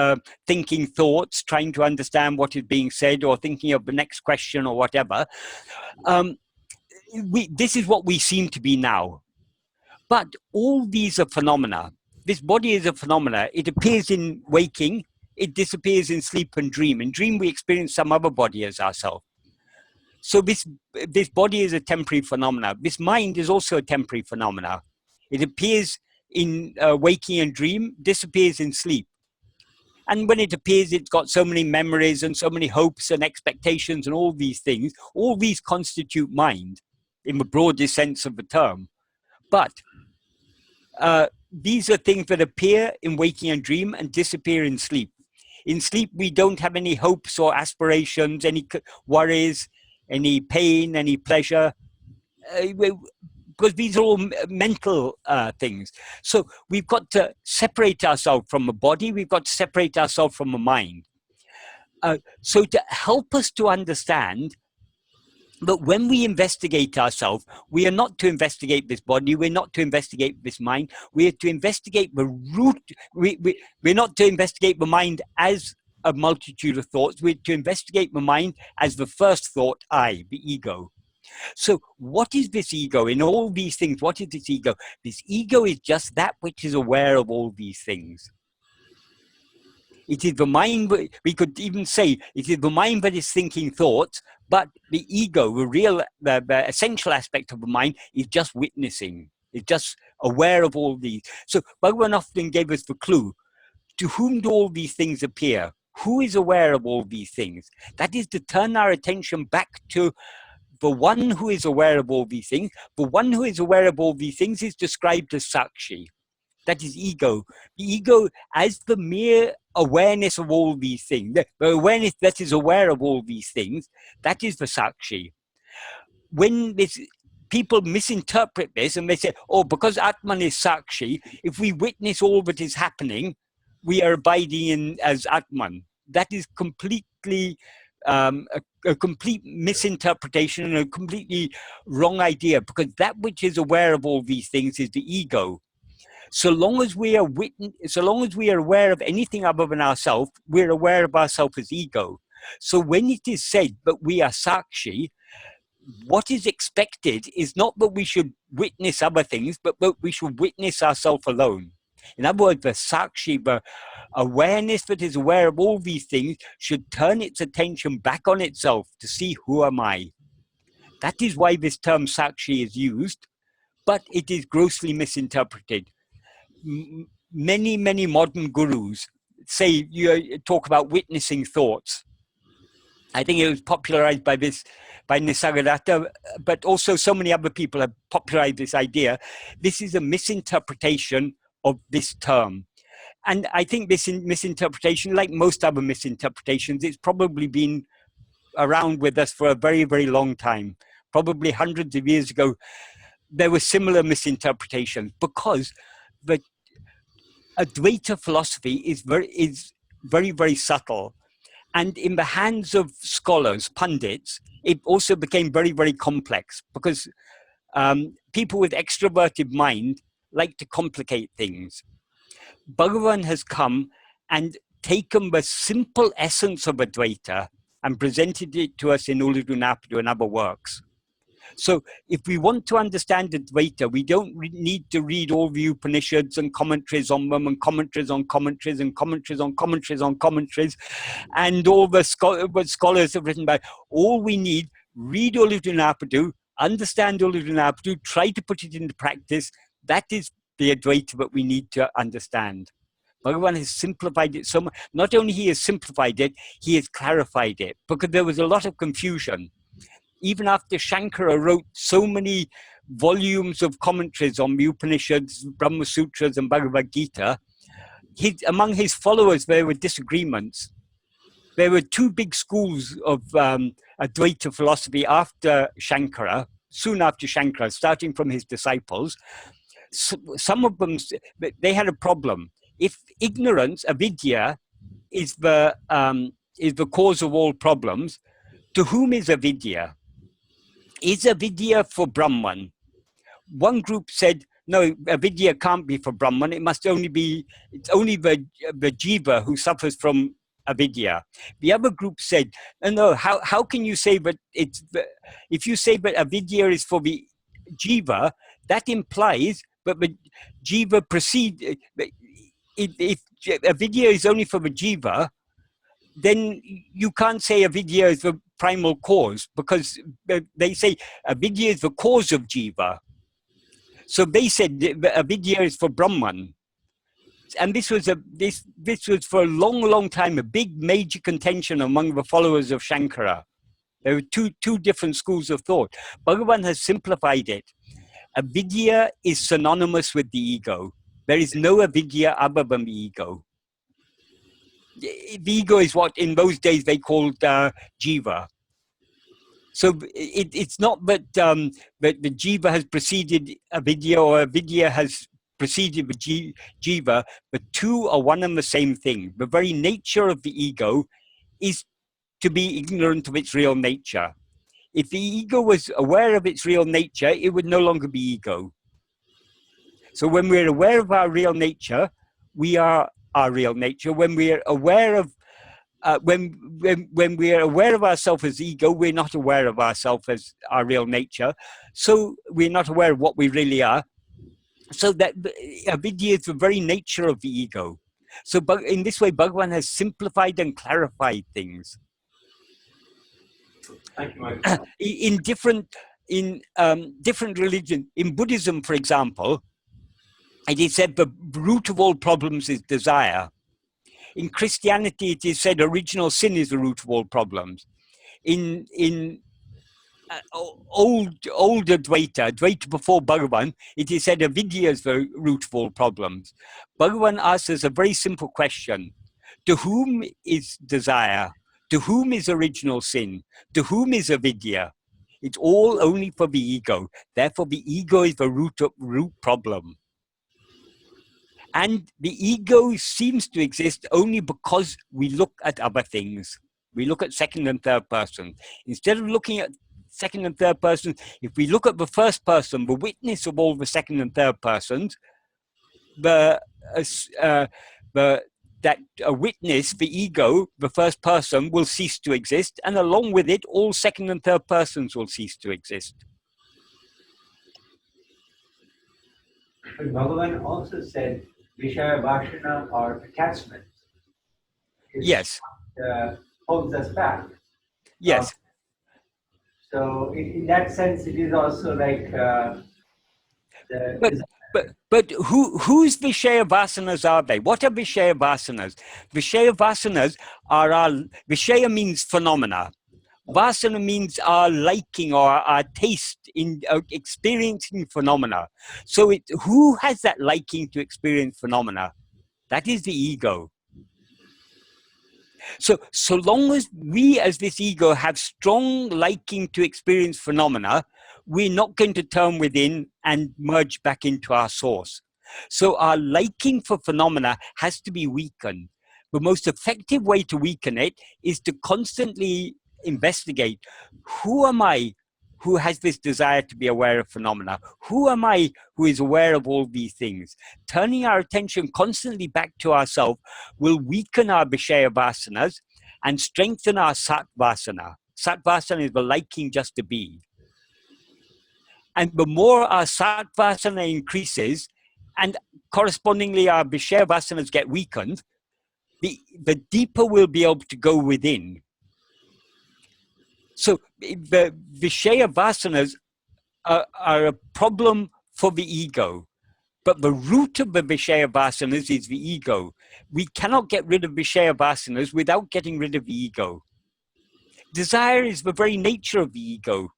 thinking thoughts, trying to understand what is being said, or thinking of the next question or whatever, this is what we seem to be now. But all these are phenomena. This body is a phenomena. It appears in waking, it disappears in sleep and dream. In dream, we experience some other body as ourselves. So this body is a temporary phenomena. This mind is also a temporary phenomena. It appears in waking and dream, disappears in sleep. And when it appears, it's got so many memories and so many hopes and expectations and all these things. All these constitute mind in the broadest sense of the term. But these are things that appear in waking and dream and disappear in sleep. In sleep, we don't have any hopes or aspirations, any worries, any pain, any pleasure, because these are all mental things. So we've got to separate ourselves from the body, we've got to separate ourselves from the mind. So to help us to understand that when we investigate ourselves, we are not to investigate this body, we're not to investigate this mind, we are to investigate the root, we're not to investigate the mind as a multitude of thoughts, we're to investigate the mind as the first thought, I, the ego. So what is this ego? In all these things, what is this ego? This ego is just that which is aware of all these things. It is the mind, we could even say, it is the mind that is thinking thoughts, but the ego, the real, the essential aspect of the mind is just witnessing. It's just aware of all these. So Bhagavan often gave us the clue. To whom do all these things appear? Who is aware of all these things? That is to turn our attention back to the one who is aware of all these things. The one who is aware of all these things is described as Sakshi. That is ego. The ego as the mere awareness of all these things, the awareness that is aware of all these things, that is the Sakshi. When people misinterpret this and they say, oh, because Atman is Sakshi, if we witness all that is happening, we are abiding in as Atman. That is completely a complete misinterpretation and a completely wrong idea, because that which is aware of all these things is the ego. So long as we are aware of anything other than ourselves, we're aware of ourselves as ego. So when it is said that we are Sakshi, what is expected is not that we should witness other things, but that we should witness ourselves alone. In other words, the Sakshi, the awareness that is aware of all these things, should turn its attention back on itself to see who am I. That is why this term Sakshi is used, but it is grossly misinterpreted. Many modern gurus say, you talk about witnessing thoughts. I think it was popularized by Nisargadatta, but also so many other people have popularized this idea. This is a misinterpretation of this term. And I think this misinterpretation, like most other misinterpretations, it's probably been around with us for a very, very long time. Probably hundreds of years ago, there were similar misinterpretations, because the Advaita philosophy is very, very subtle. And in the hands of scholars, pundits, it also became very, very complex, because people with extroverted mind like to complicate things. Bhagavan has come and taken the simple essence of Advaita and presented it to us in Uḷḷadu Nāṛpadu and other works. So if we want to understand Advaita, we don't need to read all the Upanishads and commentaries on them, and commentaries on commentaries and commentaries on commentaries on commentaries, and all the what scholars have written about. All we need, read Uḷḷadu Nāṛpadu, understand Uḷḷadu Nāṛpadu, try to put it into practice. That is the Advaita that we need to understand. Bhagavan has simplified it so much. Not only he has simplified it, he has clarified it, because there was a lot of confusion. Even after Shankara wrote so many volumes of commentaries on the Upanishads, Brahma Sutras and Bhagavad Gita, among his followers there were disagreements. There were two big schools of Advaita philosophy after Shankara, soon after Shankara, starting from his disciples. So, some of them, they had a problem. If ignorance, avidya, is the cause of all problems. To whom is avidya? Is avidya for Brahman? One group said, no, avidya can't be for Brahman. It must only be, it's only the jiva who suffers from avidya. The other group said, no, how can you say that it's, if you say that avidya is for the jiva, that implies that the jiva proceed, if avidya is only for the jiva, then you can't say avidya is the primal cause, because they say avidya is the cause of jiva. So they said avidya is for Brahman. And this was this was for a long time a big major contention among the followers of Shankara. There were two different schools of thought. Bhagavan has simplified it. Avidya is synonymous with the ego. There is no avidya other than the ego. The ego is what in those days they called jiva. So it's not that, that the jiva has preceded avidya or avidya has preceded the jiva, but two are one and the same thing. The very nature of the ego is to be ignorant of its real nature. If the ego was aware of its real nature, it would no longer be ego. So when we're aware of our real nature, we are our real nature. When we are aware of when we are aware of ourselves as ego, we're not aware of ourselves as our real nature. So we're not aware of what we really are. So that avidya is the very nature of the ego. So in this way, Bhagavan has simplified and clarified things. Thank you, Michael. In different religions, in Buddhism, for example, it is said the root of all problems is desire. In Christianity, it is said original sin is the root of all problems. In old Advaita before Bhagavan, it is said avidya is the root of all problems. Bhagavan asks us a very simple question. To whom is desire? To whom is original sin? To whom is avidya? It's all only for the ego. Therefore, the ego is the root problem. And the ego seems to exist only because we look at other things. We look at second and third person. Instead of looking at second and third person, if we look at the first person, the witness of all the second and third persons, that a witness, the ego, the first person, will cease to exist, and along with it, all second and third persons will cease to exist. But Bhagavan also said Vishaya Vashana or attachment Yes. Holds us back. Yes. So in that sense, it is also like But whose Vishaya Vasanas are they? What are Vishaya Vasanas? Vishaya Vasanas are Vishaya means phenomena. Vasana means our liking or our taste in experiencing phenomena. So who has that liking to experience phenomena? That is the ego. So long as we as this ego have strong liking to experience phenomena, we're not going to turn within and merge back into our source. So our liking for phenomena has to be weakened. The most effective way to weaken it is to constantly investigate, who am I who has this desire to be aware of phenomena? Who am I who is aware of all these things? Turning our attention constantly back to ourselves will weaken our Vishaya Vasanas and strengthen our Sat Vasana. Sat Vasana is the liking just to be. And the more our Sat Vasana increases, and correspondingly our Vishaya Vasanas get weakened, the deeper we'll be able to go within. So the Vishaya Vasanas are a problem for the ego. But the root of the Vishaya Vasanas is the ego. We cannot get rid of Vishaya Vasanas without getting rid of the ego. Desire is the very nature of the ego.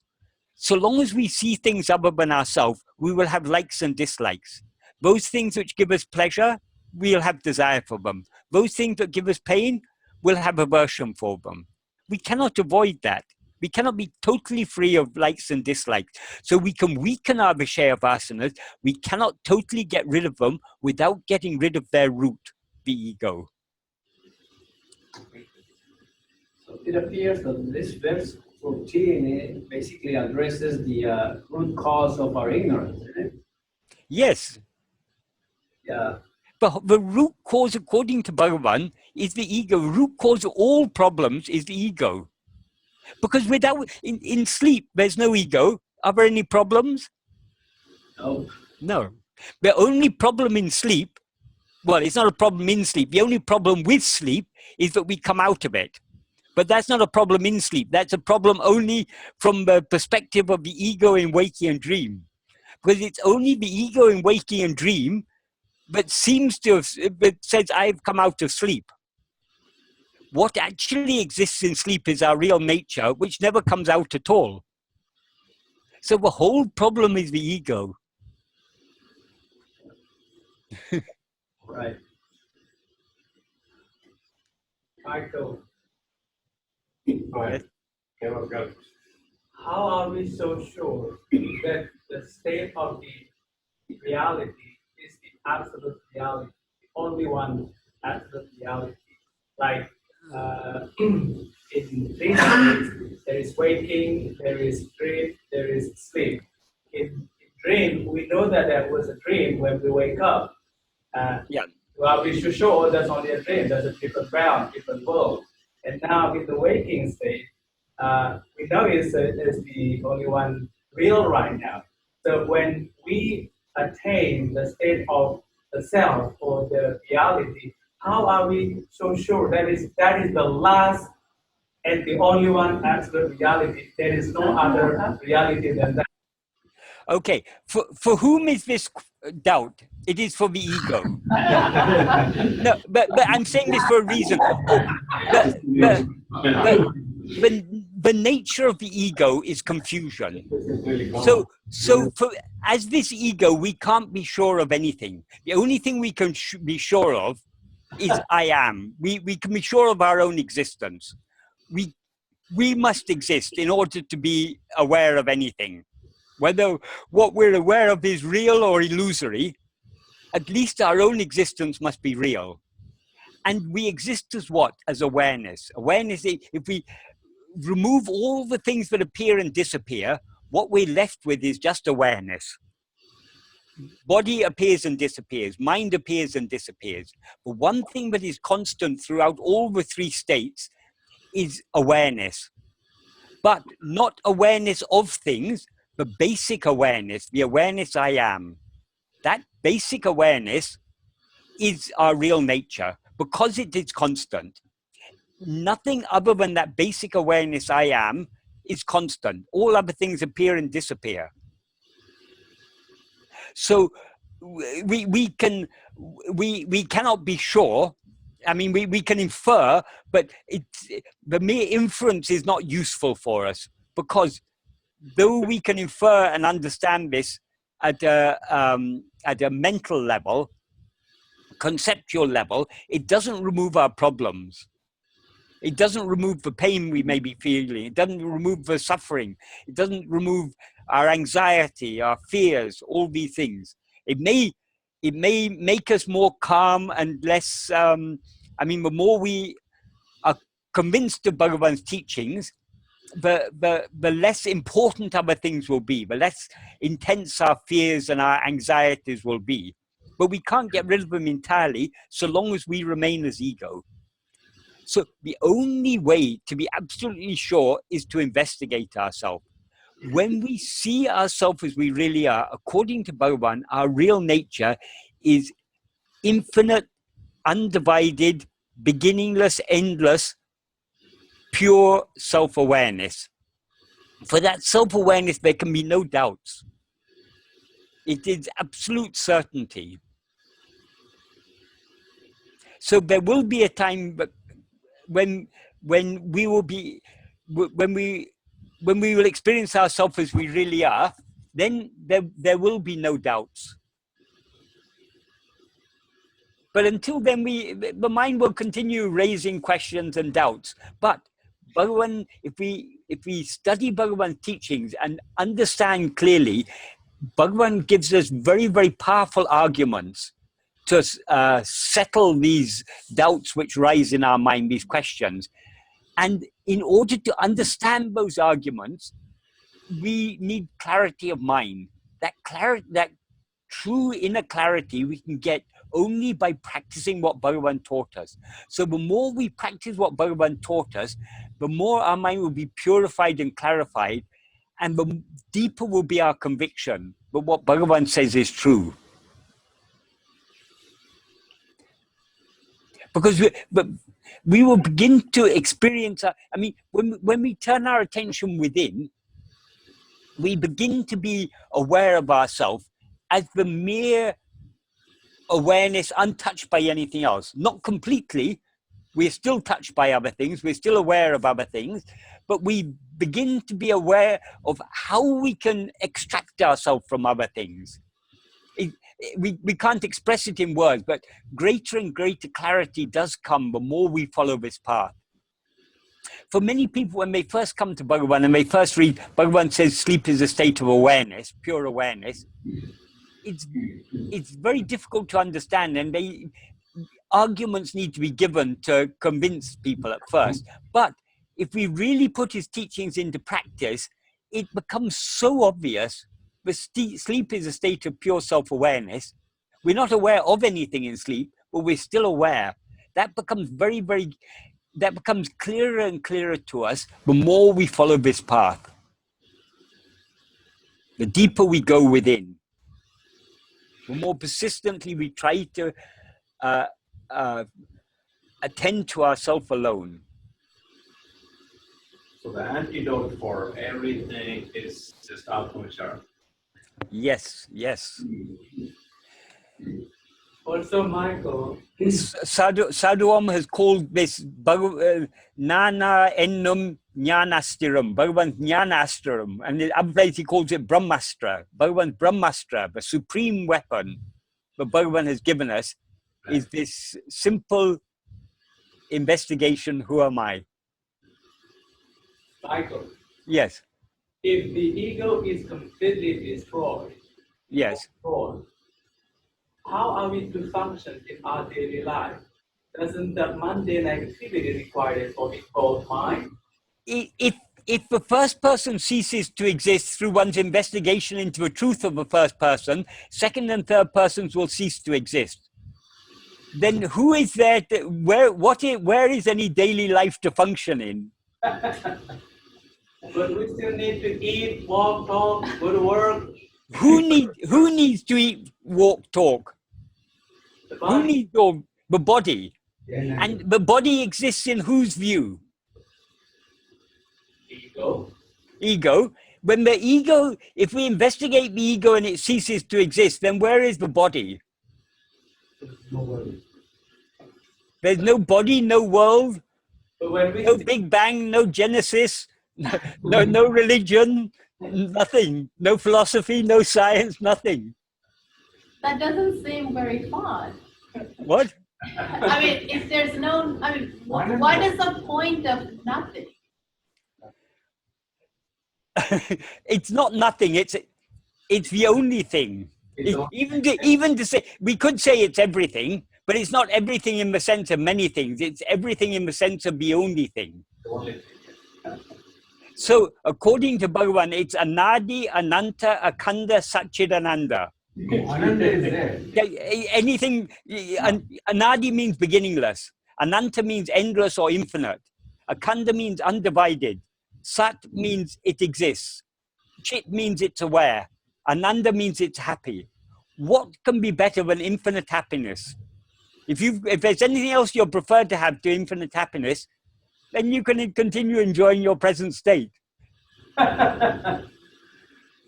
So long as we see things other than ourselves, we will have likes and dislikes. Those things which give us pleasure, we'll have desire for them. Those things that give us pain, we'll have aversion for them. We cannot avoid that. We cannot be totally free of likes and dislikes. So we can weaken our Vishaya Vasanas. We cannot totally get rid of them without getting rid of their root, the ego. it appears that this verse 14 basically addresses the root cause of our ignorance, isn't it? Yes. Yeah. But the root cause, according to Bhagavan, is the ego. Root cause of all problems is the ego. Because in sleep, there's no ego. Are there any problems? No. No. The only problem in sleep, well, it's not a problem in sleep. The only problem with sleep is that we come out of it. But that's not a problem in sleep. That's a problem only from the perspective of the ego in waking and dream. Because it's only the ego in waking and dream that seems to have, that says, I've come out of sleep. What actually exists in sleep is our real nature, which never comes out at all. So the whole problem is the ego. Right. Michael, Right. Okay, well, go. How are we so sure that the state of the reality is the absolute reality, the only one absolute reality? Like in three states, there is waking, there is dream, there is sleep. In dream, we know that there was a dream when we wake up. Yeah. Well, we should show, oh, that's only a dream, there's a different realm, different world. And now in the waking state, we know it's the only one real right now. So when we attain the state of the self or the reality, how are we so sure that is the last and the only one absolute reality? There is no other reality than that. Okay, for whom is this doubt? It is for the ego. No, but I'm saying this for a reason. The nature of the ego is confusion. So as this ego, we can't be sure of anything. The only thing we can be sure of is I am. We can be sure of our own existence. We must exist in order to be aware of anything. Whether what we're aware of is real or illusory, at least our own existence must be real. And we exist as what? As awareness. Awareness, if we remove all the things that appear and disappear, what we're left with is just awareness. Body appears and disappears, mind appears and disappears. But one thing that is constant throughout all the three states is awareness. But not awareness of things, but basic awareness, the awareness I am. That basic awareness is our real nature because it is constant. Nothing other than that basic awareness I am is constant. All other things appear and disappear. So we cannot be sure. I mean, we can infer, but the mere inference is not useful for us, because though we can infer and understand this at a mental level, conceptual level, it doesn't remove our problems. It doesn't remove the pain we may be feeling. It doesn't remove the suffering. It doesn't remove our anxiety, our fears, all these things. It may make us more calm and less, I mean, the more we are convinced of Bhagavan's teachings, the less important other things will be, the less intense our fears and our anxieties will be. But we can't get rid of them entirely so long as we remain as ego. So the only way to be absolutely sure is to investigate ourselves. When we see ourselves as we really are, according to Bhagavan, our real nature is infinite, undivided, beginningless, endless, pure self-awareness. For that self-awareness, there can be no doubts. It is absolute certainty. So there will be a time when we will be, when we will experience ourselves as we really are, then there will be no doubts. But until then, the mind will continue raising questions and doubts. But Bhagavan, if we study Bhagavan's teachings and understand clearly, Bhagavan gives us very, very powerful arguments to settle these doubts which rise in our mind, these questions. And in order to understand those arguments, we need clarity of mind. That true inner clarity we can get only by practicing what Bhagavan taught us. So the more we practice what Bhagavan taught us, the more our mind will be purified and clarified, and the deeper will be our conviction that what Bhagavan says is true. Because we will begin to experience, I mean, when we turn our attention within, we begin to be aware of ourselves as the mere awareness untouched by anything else. Not completely, we're still touched by other things, we're still aware of other things, but we begin to be aware of how we can extract ourselves from other things. We can't express it in words, but greater and greater clarity does come the more we follow this path. For many people, when they first come to Bhagavan and they first read, Bhagavan says sleep is a state of awareness, pure awareness, it's very difficult to understand, and arguments need to be given to convince people at first. But if we really put his teachings into practice, it becomes so obvious. Sleep is a state of pure self-awareness. We're not aware of anything in sleep, but we're still aware. That becomes that becomes clearer and clearer to us the more we follow this path. The deeper we go within, the more persistently we try to attend to ourselves alone. So the antidote for everything is just Atma-vichara. Yes, yes. Also, Michael, Sadhuam has called this Nāna ennum jnanastiram, Bhagavan's jnanastiram, and in other place he calls it Brahmastra. Bhagavan's Brahmastra, the supreme weapon that Bhagavan has given us, is this simple investigation, who am I? Michael, Yes, if the ego is completely destroyed, yes. how are we to function in our daily life? Doesn't the mundane activity require what we call mind? If the first person ceases to exist through one's investigation into the truth of the first person, second and third persons will cease to exist. Then who is there where is any daily life to function in? But we still need to eat, walk, talk, go to work. Who needs to eat, walk, talk? Who needs the body? And the body exists in whose view? Ego. When the ego, if we investigate the ego and it ceases to exist, then where is the body? There's no body, no world, no Big Bang, no Genesis, no religion, nothing, no philosophy, no science, nothing. That doesn't seem very fun. What? I mean, if there's no, I mean, what is the point of nothing? It's not nothing. It's the only thing. Even to say, we could say it's everything, but it's not everything in the sense of many things. It's everything in the sense of the only thing. So, according to Bhagavan, it's Anadi, Ananta, Akhanda, Satchidananda. Ananda is there. Anything, Anadi means beginningless. Ananta means endless or infinite. Akhanda means undivided. Sat means it exists. Chit means it's aware. Ananda means it's happy. What can be better than infinite happiness? If there's anything else you're preferred to have to infinite happiness, then you can continue enjoying your present state.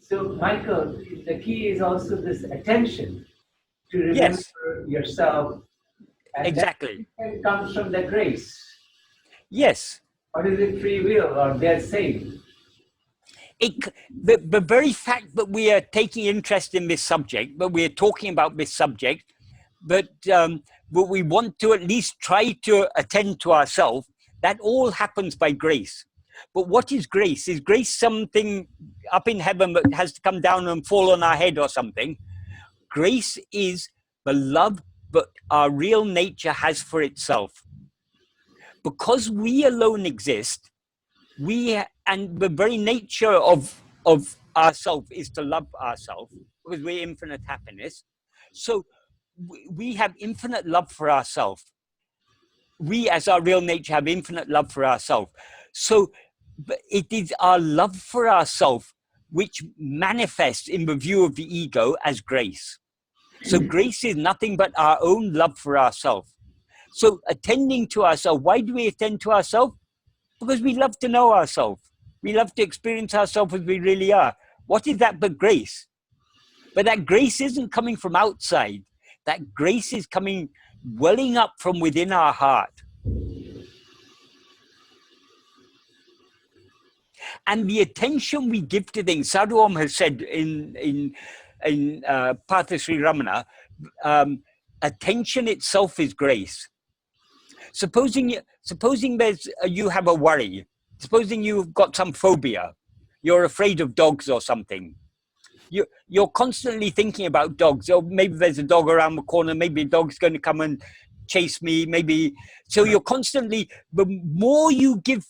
So, Michael, the key is also this attention to remember Yes. yourself. And Exactly. that comes from the grace. Yes. Or is it free will, or they're saying? The very fact that we are taking interest in this subject, that we are talking about this subject, that we want to at least try to attend to ourselves, that all happens by grace. But what is grace? Is grace something up in heaven that has to come down and fall on our head or something? Grace is the love that our real nature has for itself. Because we alone exist, and the very nature of ourself is to love ourselves, because we're infinite happiness. So we have infinite love for ourselves. We, as our real nature, have infinite love for ourselves. So it is our love for ourselves which manifests in the view of the ego as grace. So grace is nothing but our own love for ourselves. So attending to ourselves, why do we attend to ourselves? Because we love to know ourselves. We love to experience ourselves as we really are. What is that but grace? But that grace isn't coming from outside. That grace is coming, welling up from within our heart. And the attention we give to things, Sadhu Om has said in Path of Sri Ramana, attention itself is grace. Supposing you have a worry, supposing you've got some phobia, you're afraid of dogs or something. You're constantly thinking about dogs. Or maybe there's a dog around the corner. Maybe a dog's going to come and chase me. Maybe so. You're constantly. The more you give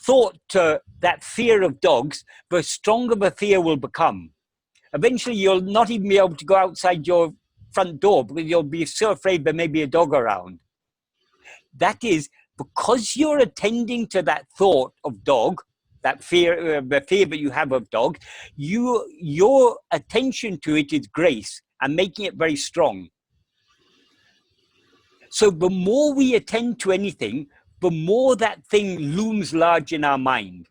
thought to that fear of dogs, the stronger the fear will become. Eventually, you'll not even be able to go outside your front door because you'll be so afraid there may be a dog around. That is because you're attending to that thought of dog, that fear, the fear that you have of dog, your attention to it is grace and making it very strong. So the more we attend to anything, the more that thing looms large in our mind.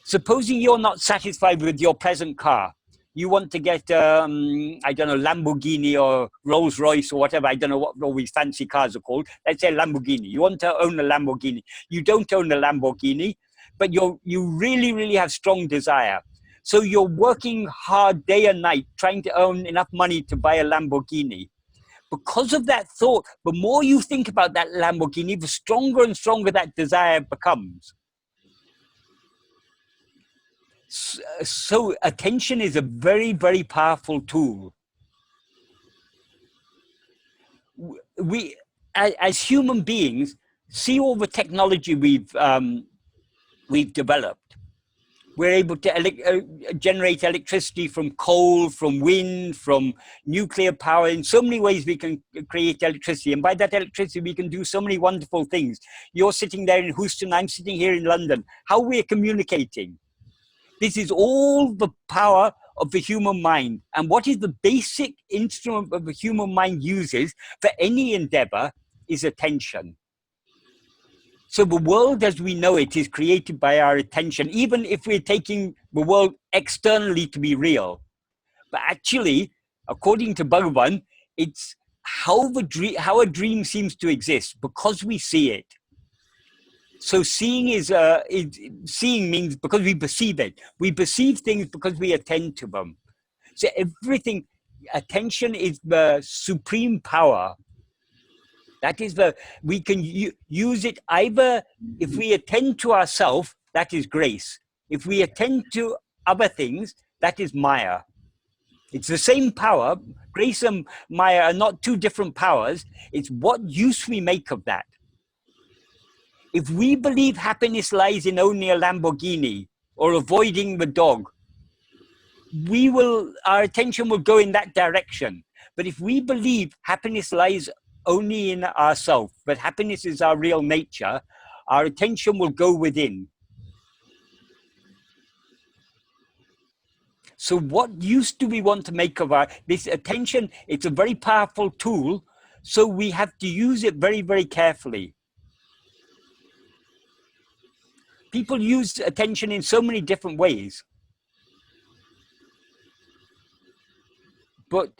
Supposing you're not satisfied with your present car, you want to get, I don't know, Lamborghini or Rolls Royce or whatever. I don't know what all these fancy cars are called. Let's say Lamborghini. You want to own a Lamborghini. You don't own a Lamborghini, but you really, really have strong desire. So you're working hard day and night trying to earn enough money to buy a Lamborghini. Because of that thought, the more you think about that Lamborghini, the stronger and stronger that desire becomes. So attention is a very, very powerful tool. We, as human beings, see all the technology we've developed. We're able to generate electricity from coal, from wind, from nuclear power. In so many ways we can create electricity. And by that electricity, we can do so many wonderful things. You're sitting there in Houston, I'm sitting here in London. How we're communicating. This is all the power of the human mind. And what is the basic instrument that the human mind uses for any endeavor is attention. So the world as we know it is created by our attention, even if we're taking the world externally to be real. But actually, according to Bhagavan, it's how a dream seems to exist because we see it. So seeing seeing means because we perceive it. We perceive things because we attend to them. So everything, attention is the supreme power. That is we can use it either if we attend to ourselves, that is grace. If we attend to other things, that is Maya. It's the same power. Grace and Maya are not two different powers. It's what use we make of that. If we believe happiness lies in owning a Lamborghini or avoiding the dog, our attention will go in that direction. But if we believe happiness lies only in ourselves, but happiness is our real nature, our attention will go within. So what use do we want to make of this attention? It's a very powerful tool, so we have to use it very, very carefully. People use attention in so many different ways. But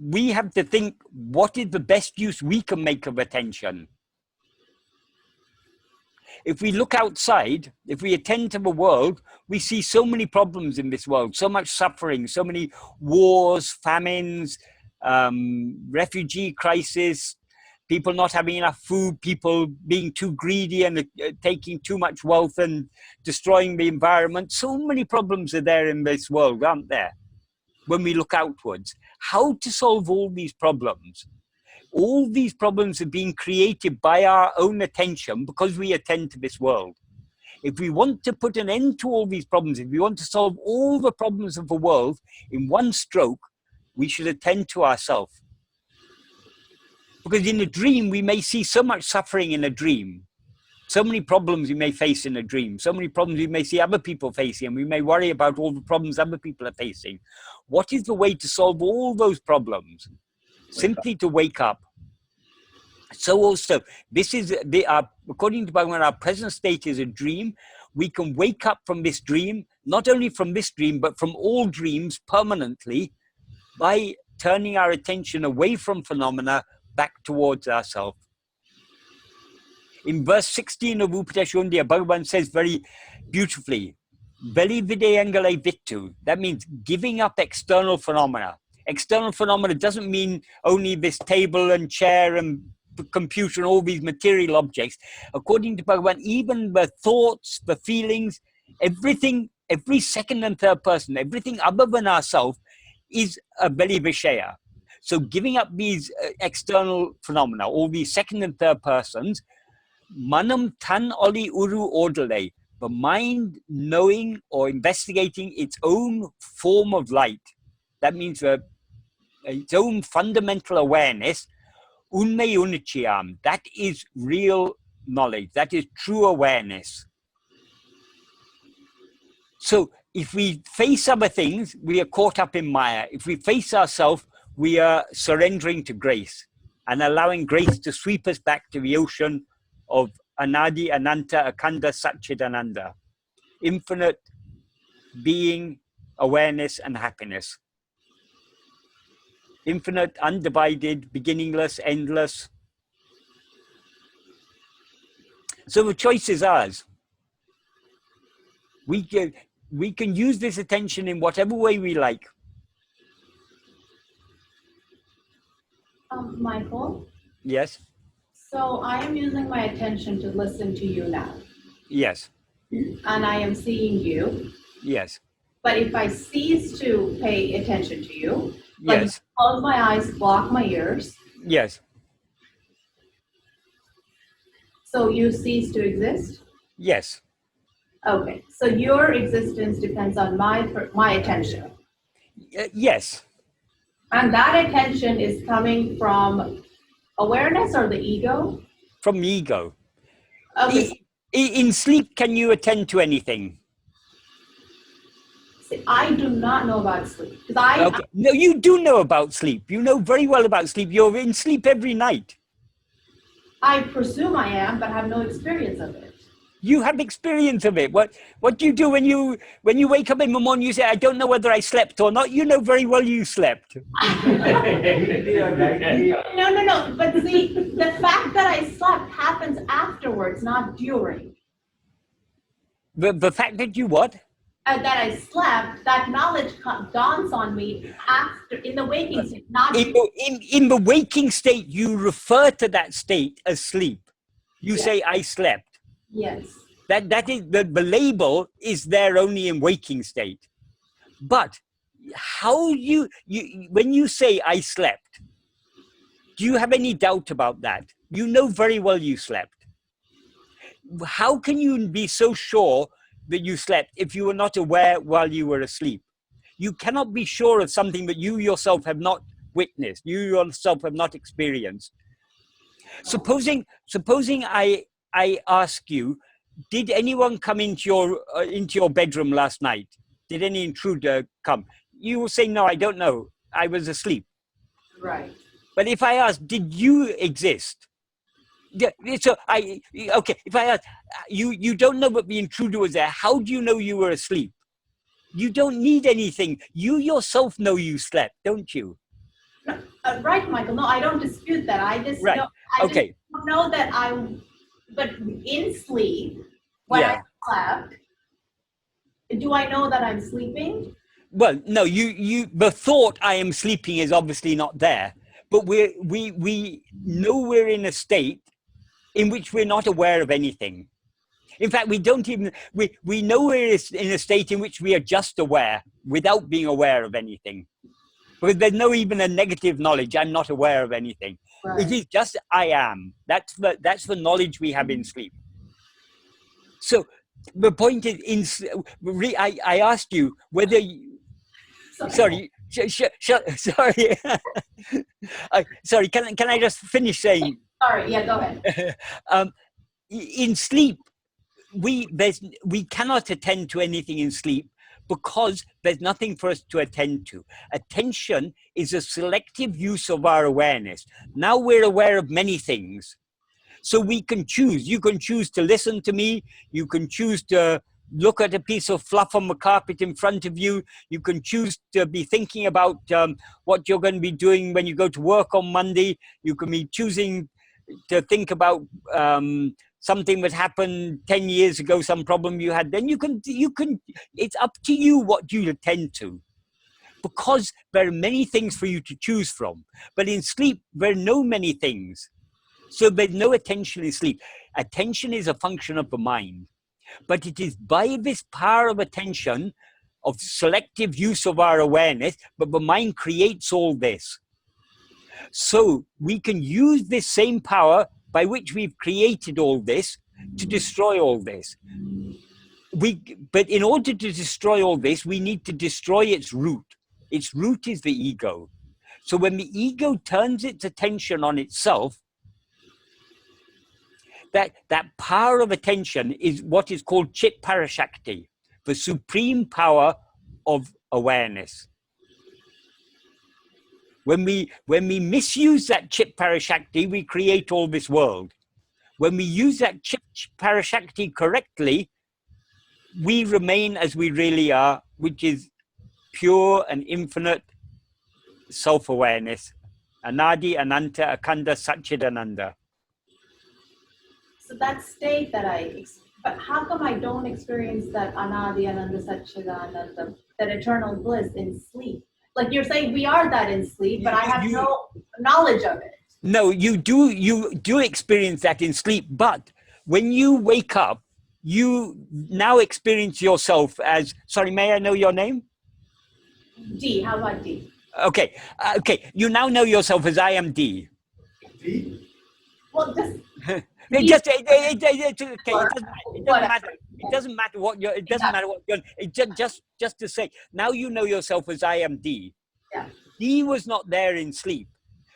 we have to think, what is the best use we can make of attention? If we look outside, if we attend to the world, we see so many problems in this world, so much suffering, so many wars, famines, refugee crisis, people not having enough food, people being too greedy and taking too much wealth and destroying the environment. So many problems are there in this world, aren't there? When we look outwards, how to solve all these problems? all these problems are being created by our own attention because we attend to this world. If we want to put an end to all these problems, if we want to solve all the problems of the world in one stroke, we should attend to ourselves. Because in a dream, we may see so much suffering in a dream, so many problems we may face in a dream, so many problems we may see other people facing, and we may worry about all the problems other people are facing. What is the way to solve all those problems? Simply to wake up. So also, this is according to Bhagavan, our present state is a dream. We can wake up from this dream, not only from this dream, but from all dreams permanently by turning our attention away from phenomena back towards ourselves. In verse 16 of Upanishads, Bhagavan says very beautifully, Veli videyangalai vittu. That means giving up external phenomena. External phenomena doesn't mean only this table and chair and computer and all these material objects. According to Bhagavan, even the thoughts, the feelings, everything, every second and third person, everything other than ourselves is a Veli Vishaya. So giving up these external phenomena, all these second and third persons, manam tan oli uru ordale, the mind knowing or investigating its own form of light. That means its own fundamental awareness, uṇmaiyuṇḍēṉ, that is real knowledge, that is true awareness. So if we face other things, we are caught up in Maya. If we face ourselves, we are surrendering to grace and allowing grace to sweep us back to the ocean of Anadi, Ananta, Akanda, Satchidananda, infinite being, awareness, and happiness. Infinite, undivided, beginningless, endless. So the choice is ours. We can use this attention in whatever way we like. Michael, Yes? so I am using my attention to listen to you now, Yes. and I am seeing you. Yes. But if I cease to pay attention to you, like Yes. close my eyes, block my ears, Yes. so you cease to exist? Yes. Okay, so your existence depends on my attention. Yes. And that attention is coming from awareness or the ego? From the ego. Okay, In sleep, can you attend to anything? see, I do not know about sleep. Because Okay. No, you do know about sleep. You know very well about sleep. You're in sleep every night. I presume I am, but have no experience of it. You have experience of it. What do you do when you wake up in the morning? You say, I don't know whether I slept or not. You know very well you slept. No. But see, the fact that I slept happens afterwards, not during. The fact that you what? That I slept, that knowledge dawns on me after, in the waking state, not In the waking state, you refer to that state as sleep. You say, I slept. Yes. That is the label is there only in waking state. But how when you say I slept, do you have any doubt about that? You know very well you slept. How can you be so sure that you slept if you were not aware while you were asleep? You cannot be sure of something that you yourself have not witnessed, you yourself have not experienced. Supposing I ask you, did anyone come into your bedroom last night? Did any intruder come? You will say, no, I don't know. I was asleep. Right. But if I ask, did you exist? Yeah, so okay, if I ask, you don't know that the intruder was there, how do you know you were asleep? You don't need anything. You yourself know you slept, don't you? Right, Michael. No, I don't dispute that. I just Right. know, Okay. just know that but in sleep, when I slept, do I know that I'm sleeping? Well, no, the thought I am sleeping is obviously not there, but we know we're in a state in which we're not aware of anything. In fact, we know we're in a state in which we are just aware without being aware of anything. Because there's no even a negative knowledge, I'm not aware of anything. It is just I am. That's the knowledge we have in sleep. So the point is, I asked you whether you, sorry, sorry, sorry. Can I just finish saying? Sorry, yeah, go ahead. In sleep, we cannot attend to anything in sleep because there's nothing for us to attend to. Attention is a selective use of our awareness. Now we're aware of many things. So we can choose. You can choose to listen to me. You can choose to look at a piece of fluff on the carpet in front of you. You can choose to be thinking about what you're going to be doing when you go to work on Monday. You can be choosing to think about something that happened 10 years ago, some problem you had. Then you can, it's up to you what you attend to, because there are many things for you to choose from. But in sleep, there are no many things. So there's no attention in sleep. Attention is a function of the mind, but it is by this power of attention, of selective use of our awareness, but the mind creates all this. So we can use this same power by which we've created all this to destroy all this. But in order to destroy all this, we need to destroy its root. Its root is the ego. So when the ego turns its attention on itself, that power of attention is what is called Chit Parashakti, the supreme power of awareness. When we misuse that Chit Parashakti, we create all this world. When we use that Chit Parashakti correctly, we remain as we really are, which is pure and infinite self-awareness. Anadi, Ananta, Akanda, Satchidananda. So that state that but how come I don't experience that Anadi, Ananda, Satchidananda, that eternal bliss in sleep? Like you're saying we are that in sleep, but I have no knowledge of it. No, you do experience that in sleep, but when you wake up, you now experience yourself as, sorry, may I know your name? D, how about D? Okay, okay, you now know yourself as I am D. D? Well, just It doesn't matter. It doesn't matter what you're. It doesn't matter what you're. Just to say, now you know yourself as I am D. Yeah. D was not there in sleep,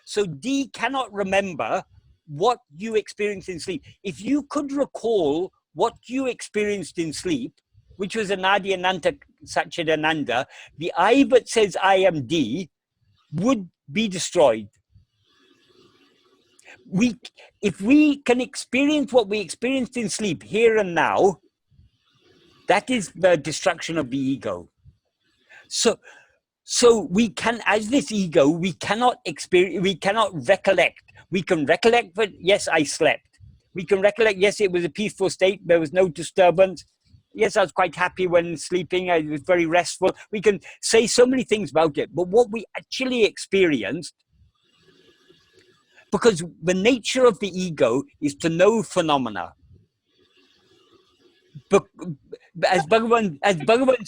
so D cannot remember what you experienced in sleep. If you could recall what you experienced in sleep, which was Anadi Ananta Satchidananda, the I that says I am D would be destroyed. If we can experience what we experienced in sleep here and now, that is the destruction of the ego. So we can, as this ego, we cannot experience, we cannot recollect. We can recollect that, yes, I slept. We can recollect, yes, it was a peaceful state. There was no disturbance. Yes, I was quite happy when sleeping. It was very restful. We can say so many things about it. But what we actually experienced, because the nature of the ego is to know phenomena. But as Bhagavan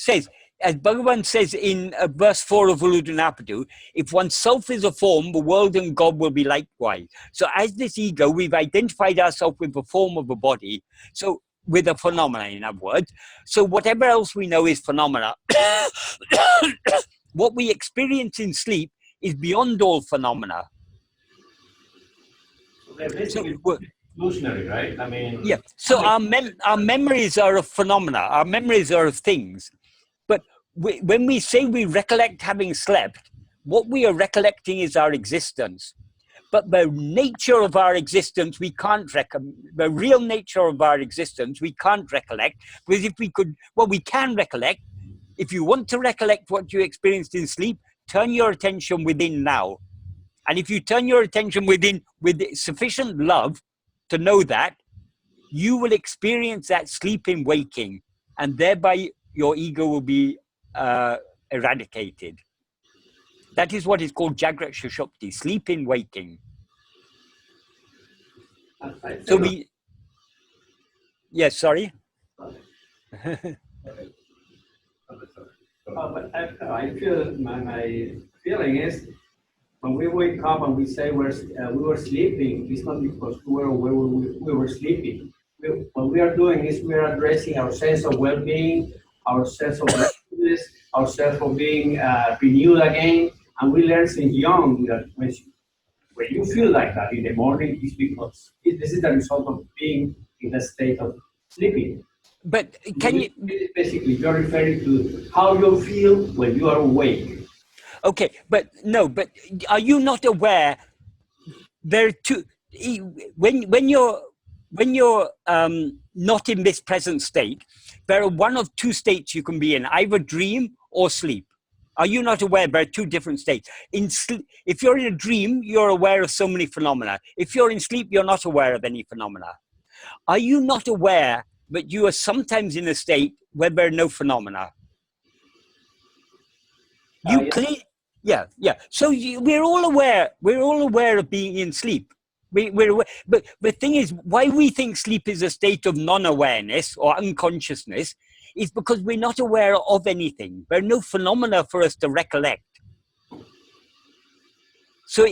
says in verse 4 of Uḷḷadu Nāṛpadu, if oneself is a form, the world and God will be likewise. So as this ego, we've identified ourselves with the form of the body, so with a phenomena, in other words. So whatever else we know is phenomena. What we experience in sleep is beyond all phenomena. They're basically illusionary, right? I mean, yeah. So our memories are of phenomena. Our memories are of things. But when we say we recollect having slept, what we are recollecting is our existence. But the nature of our existence, we can't the real nature of our existence, we can't recollect. Because if we could, well, we can recollect. If you want to recollect what you experienced in sleep, turn your attention within now. And if you turn your attention within with sufficient love to know that, you will experience that sleep in waking, and thereby your ego will be eradicated. That is what is called Jagrat Sushupti, sleep in waking. So we, yes, sorry. But I feel my feeling is when we wake up and we say we were sleeping, it's not because we were aware we were sleeping. What we are doing is we are addressing our sense of well-being, our sense of restlessness, our sense of being renewed again. And we learn since young that when you feel like that in the morning, it's because this is the result of being in a state of sleeping. But can you? Basically, you're referring to how you feel when you are awake. Okay, but no, but are you not aware there are two, when you're not in this present state, there are one of two states you can be in, either dream or sleep. Are you not aware there are two different states? If you're in a dream, you're aware of so many phenomena. If you're in sleep, you're not aware of any phenomena. Are you not aware that you are sometimes in a state where there are no phenomena? Yeah. So we're all aware. We're all aware of being in sleep. We're aware, but the thing is, why we think sleep is a state of non-awareness or unconsciousness is because we're not aware of anything. There are no phenomena for us to recollect. So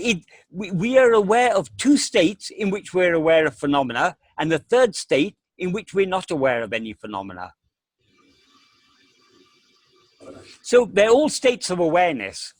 we are aware of two states in which we're aware of phenomena, and the third state in which we're not aware of any phenomena. So they're all states of awareness.